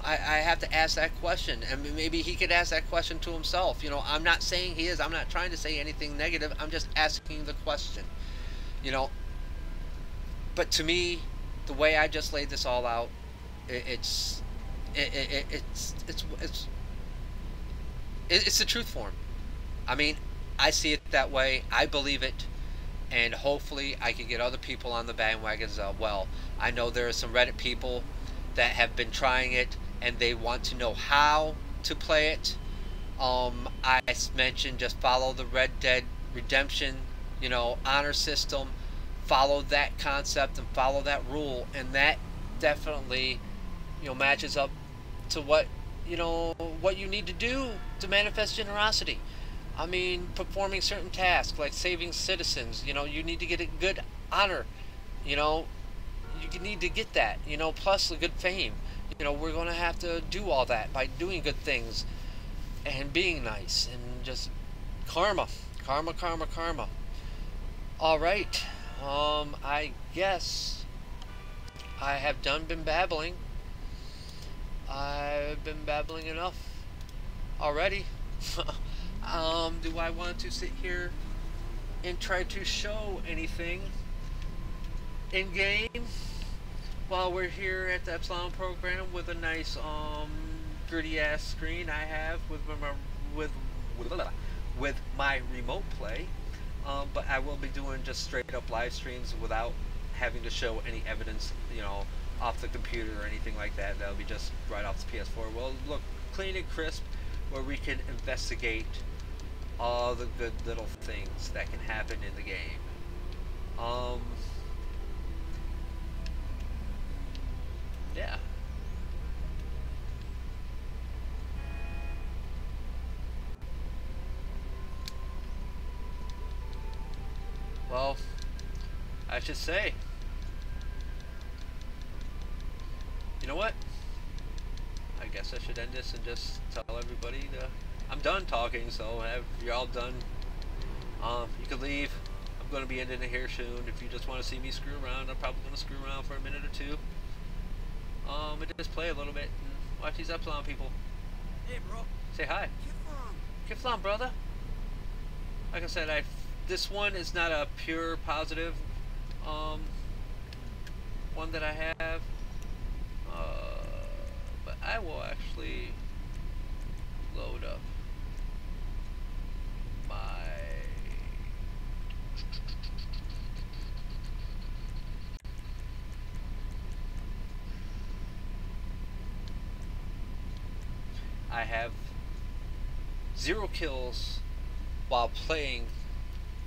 I have to ask that question, and maybe he could ask that question to himself. I'm not saying he is. I'm not trying to say anything negative. I'm just asking the question. But to me, the way I just laid this all out, it's the truth form. I mean, I see it that way. I believe it. And hopefully I can get other people on the bandwagons as well. I know there are some Reddit people that have been trying it and they want to know how to play it. I mentioned just follow the Red Dead Redemption, honor system. Follow that concept and follow that rule, and that definitely, matches up to what you need to do to manifest generosity. I mean, performing certain tasks like saving citizens, you need to get a good honor, you need to get that, plus a good fame. We're going to have to do all that by doing good things and being nice and just karma. All right. I guess I have been babbling. I've been babbling enough already. Do I want to sit here and try to show anything in game while we're here at the Epsilon program with a nice gritty ass screen I have with my remote play? But I will be doing just straight up live streams without having to show any evidence, off the computer or anything like that. That'll be just right off the PS4. Well, look clean and crisp, where we can investigate all the good little things that can happen in the game. Yeah. Well, I should say, you know what? I guess I should end this and just tell everybody I'm done talking, so if you're all done, you can leave. I'm going to be ending it here soon. If you just want to see me screw around, I'm probably going to screw around for a minute or two. And just play a little bit and watch these Epsilon people. Hey, bro. Say hi. Kiflon, brother. Like I said, this one is not a pure positive one that I have, but I will actually load up my I have 0 kills while playing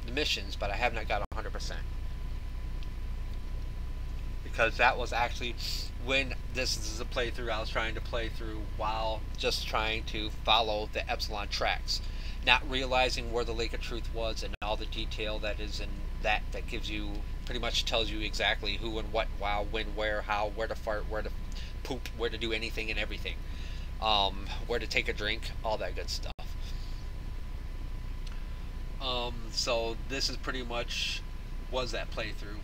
the missions, but I have not got 100%. Because that was actually when this is a playthrough I was trying to play through while just trying to follow the Epsilon Tracts. Not realizing where the Lake of Truth was and all the detail that is in that gives you, pretty much tells you exactly who and what, wow, when, where, how, where to fart, where to poop, where to do anything and everything, where to take a drink, all that good stuff. So this is pretty much was that playthrough,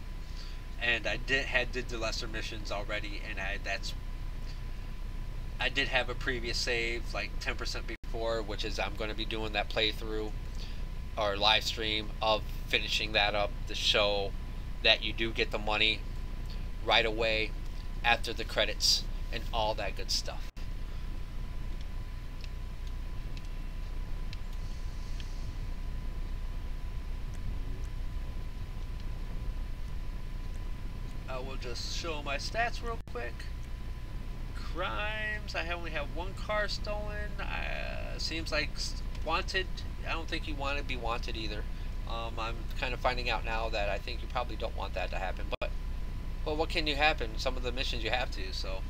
and I did the lesser missions already, and I did have a previous save like 10% before, which is I'm going to be doing that playthrough or live stream of finishing that up to show that you do get the money right away after the credits and all that good stuff. I will just show my stats real quick. Crimes, I only have one car stolen. Seems like wanted. I don't think you want to be wanted either. I'm kind of finding out now that I think you probably don't want that to happen. But what can you happen? Some of the missions you have to. So,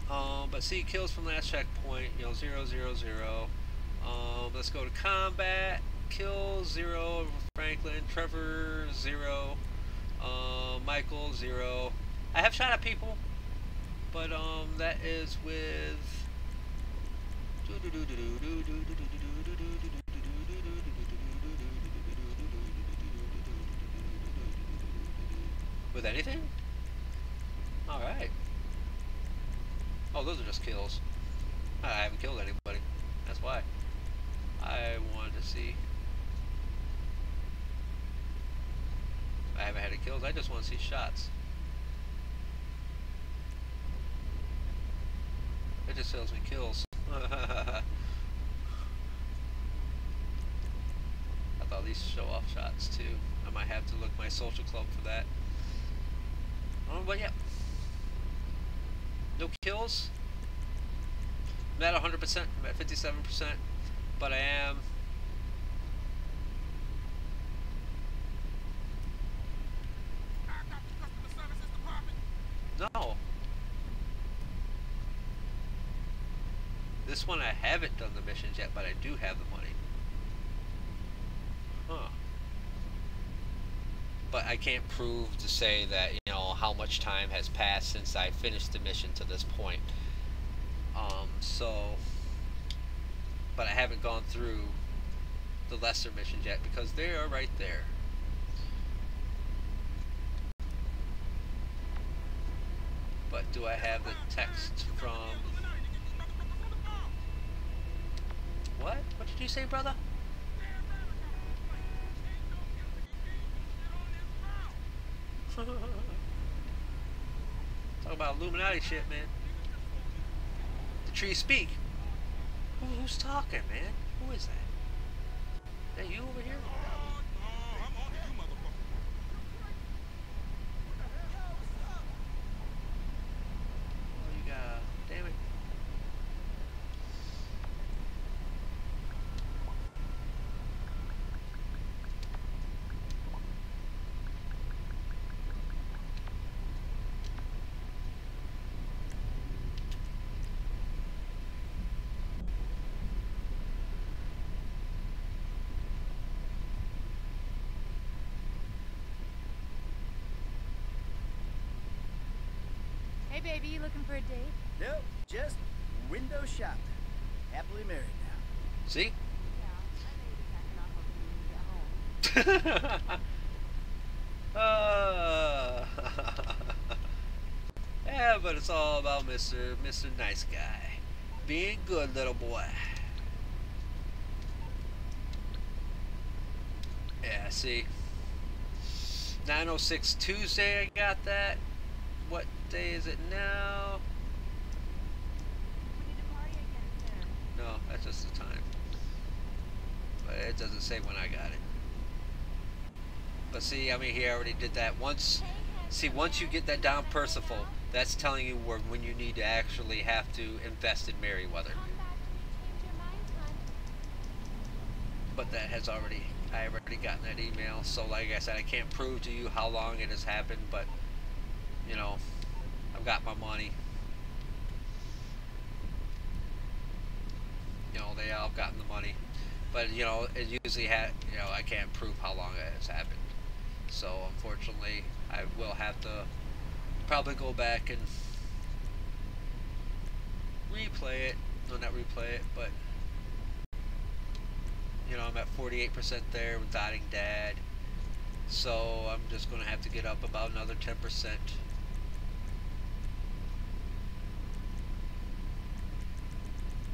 but see, kills from last checkpoint. 0, 0, 0. Let's go to combat. Kills 0. Franklin, Trevor 0. Michael 0. I have shot at people, but that is with anything. All right. Oh, those are just kills. I haven't killed anybody. That's why I wanted to see. I haven't had any kills. I just want to see shots. It just tells me kills. I thought these show off shots too. I might have to look my social club for that. But yeah. No kills. I'm at 100%. I'm at 57%. But I am. No. This one I haven't done the missions yet, but I do have the money. Huh. But I can't prove to say that, how much time has passed since I finished the mission to this point. But I haven't gone through the lesser missions yet because they are right there. But do I have the text from... What? What did you say, brother? Talk about Illuminati shit, man. The trees speak. Who's talking, man? Who is that? Is that you over here? Oh, you got... Damn it. Hey, baby, you looking for a date? Nope, just window shopping. Happily married now. See? Yeah, but it's all about Mr. Nice Guy. Being good, little boy. Yeah, see? 9:06 Tuesday, I got that. What day is it now? No, that's just the time. But it doesn't say when I got it. But see, I mean, he already did that once. See, once you get that down Percival, that's telling you when you need to actually have to invest in Merryweather. But that has already, I've already gotten that email. So like I said, I can't prove to you how long it has happened, but I've got my money. They all gotten the money. But, it usually I can't prove how long it has happened. So, unfortunately, I will have to probably go back and replay it. No, not replay it, but you know, I'm at 48% there with Dotting Dad. So I'm just going to have to get up about another 10%.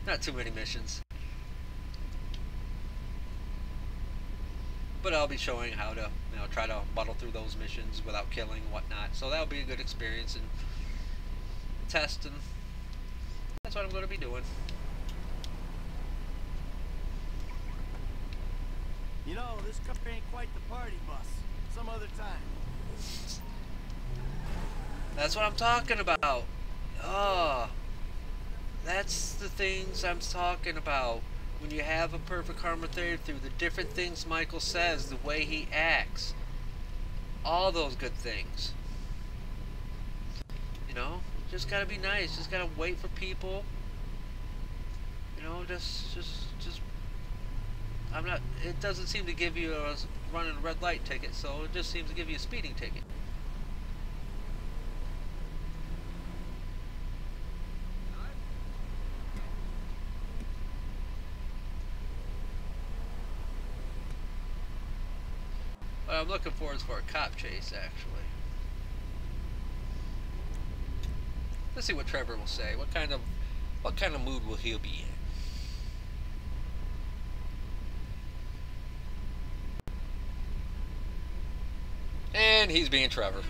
Not too many missions. But I'll be showing how to, you know, try to muddle through those missions without killing and whatnot. So that'll be a good experience and test, and that's what I'm going to be doing. You know, this car ain't quite the party bus. Some other time. That's what I'm talking about. Oh, that's the things I'm talking about. When you have a perfect karma theory through the different things Michael says, the way he acts, all those good things. You know, just gotta be nice. Just gotta wait for people. You know, just. I'm not. It doesn't seem to give you a running a red light ticket, so it just seems to give you a speeding ticket. What I'm looking for is for a cop chase, actually. Let's see what Trevor will say. What kind of mood will he be in? And he's being Trevor.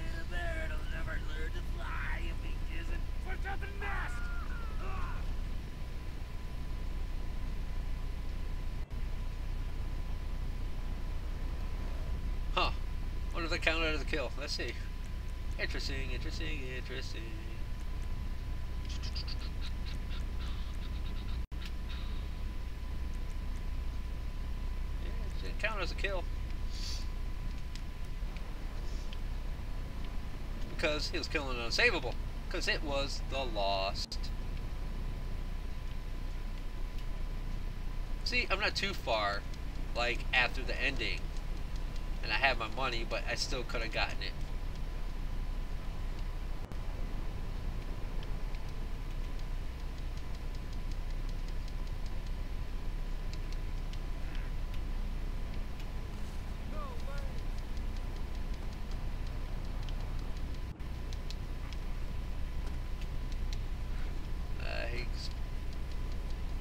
Huh. Wonder if they counted as a kill. Let's see. Interesting, interesting, interesting. Yeah, it didn't count as a kill. Because he was killing an unsavable. Because it was the Lost. See, I'm not too far, like, after the ending. And I had my money, but I still could have gotten it.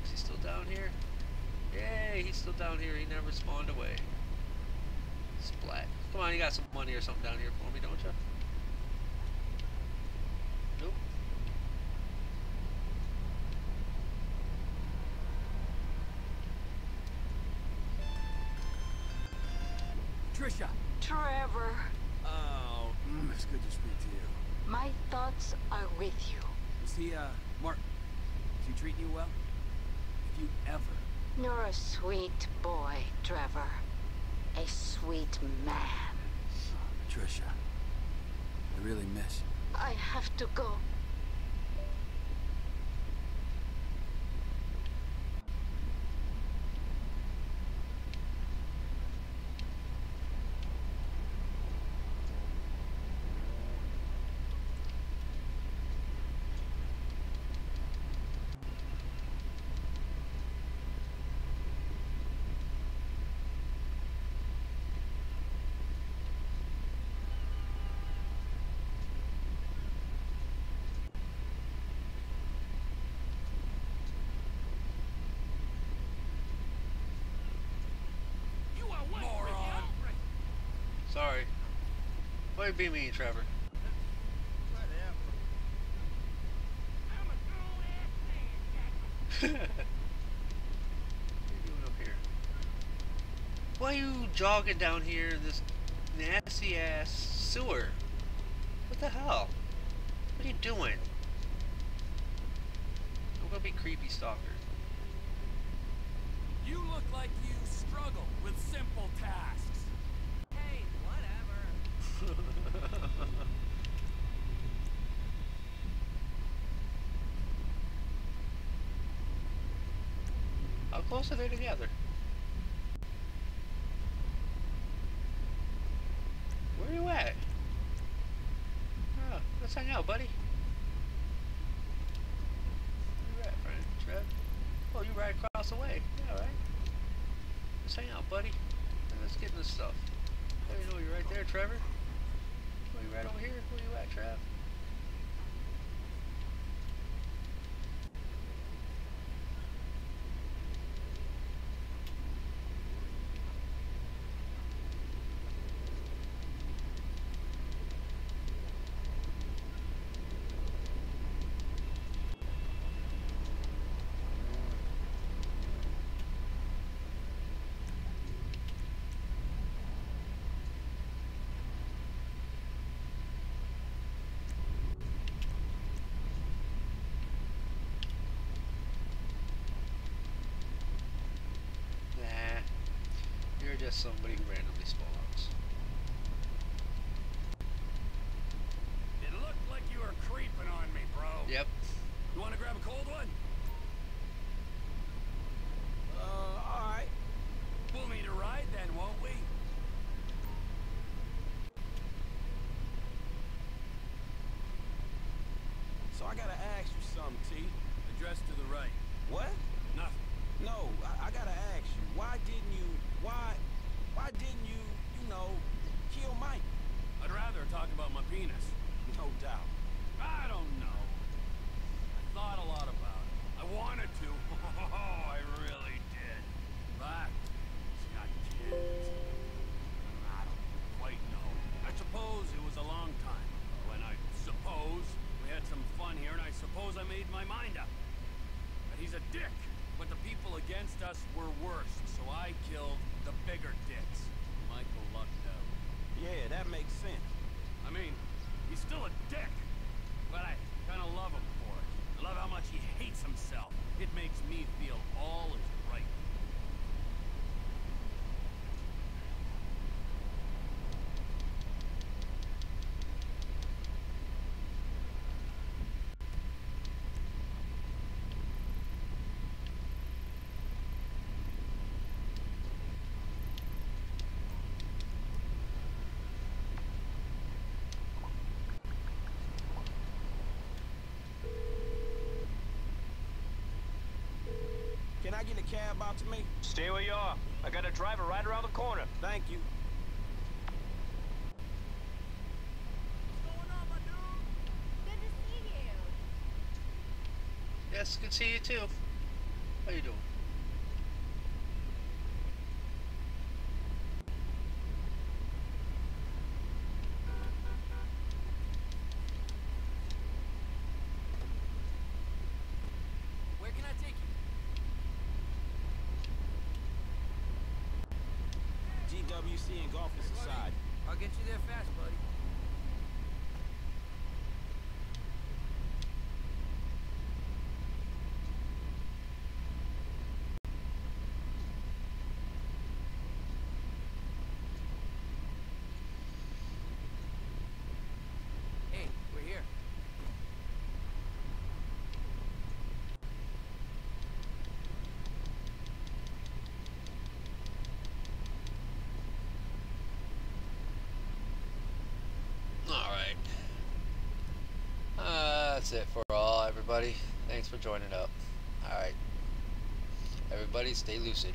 Is he still down here? Yay, he's still down here. He never spawned away. Splat. Come on, you got some money or something down here for me, don't you? Nope. Trisha. Trevor. Oh, it's good to speak to you. My thoughts are with you. Is he, Mark, is he treating you well? If you ever... You're a sweet boy, Trevor. A sweet man. Trisha, I really miss you. I have to go. Sorry. Why be mean, Trevor? What are you doing up here? Why are you jogging down here in this nasty ass sewer? What the hell? What are you doing? I'm gonna be creepy stalker. You look like you struggle with simple tasks. Hey, whatever. How close are they together? Where are you at? Oh, let's hang out, buddy. Where you at? right across the way. Yeah, right. Let's hang out, buddy. And let's get in this stuff. There you know you're right there, Trevor. Are you right over here? Where you at, Trav? You're just somebody who randomly spawns. It looked like you were creeping on me, bro. Yep. You want to grab a cold one? Alright. We'll need a ride then, won't we? So I gotta ask you something, T. Address to the right. What? Nothing. No, I gotta ask you, why didn't you kill Mike? I'd rather talk about my penis. No doubt. I don't know. I thought a lot about it. I wanted to. Oh, I really did. But it's got kids. I don't quite know. I suppose it was a long time ago, and I suppose we had some fun here, and I suppose I made my mind up. But he's a dick. But the people against us were worse, so I killed the bigger dicks. Michael lucked out. Yeah, that makes sense. I mean, he's still a dick, but I kind of love him for it. I love how much he hates himself. It makes me feel all is right. Can I get a cab out to me? Stay where you are. I got a driver right around the corner. Thank you. What's going on, my dude? Good to see you. Yes, good to see you too. How you doing? Where can I take you? GWC and Golfing Society. I'll get you there fast, buddy. Hey, we're here. Alright. That's it for all, everybody. Thanks for joining up. Alright. Everybody stay lucid.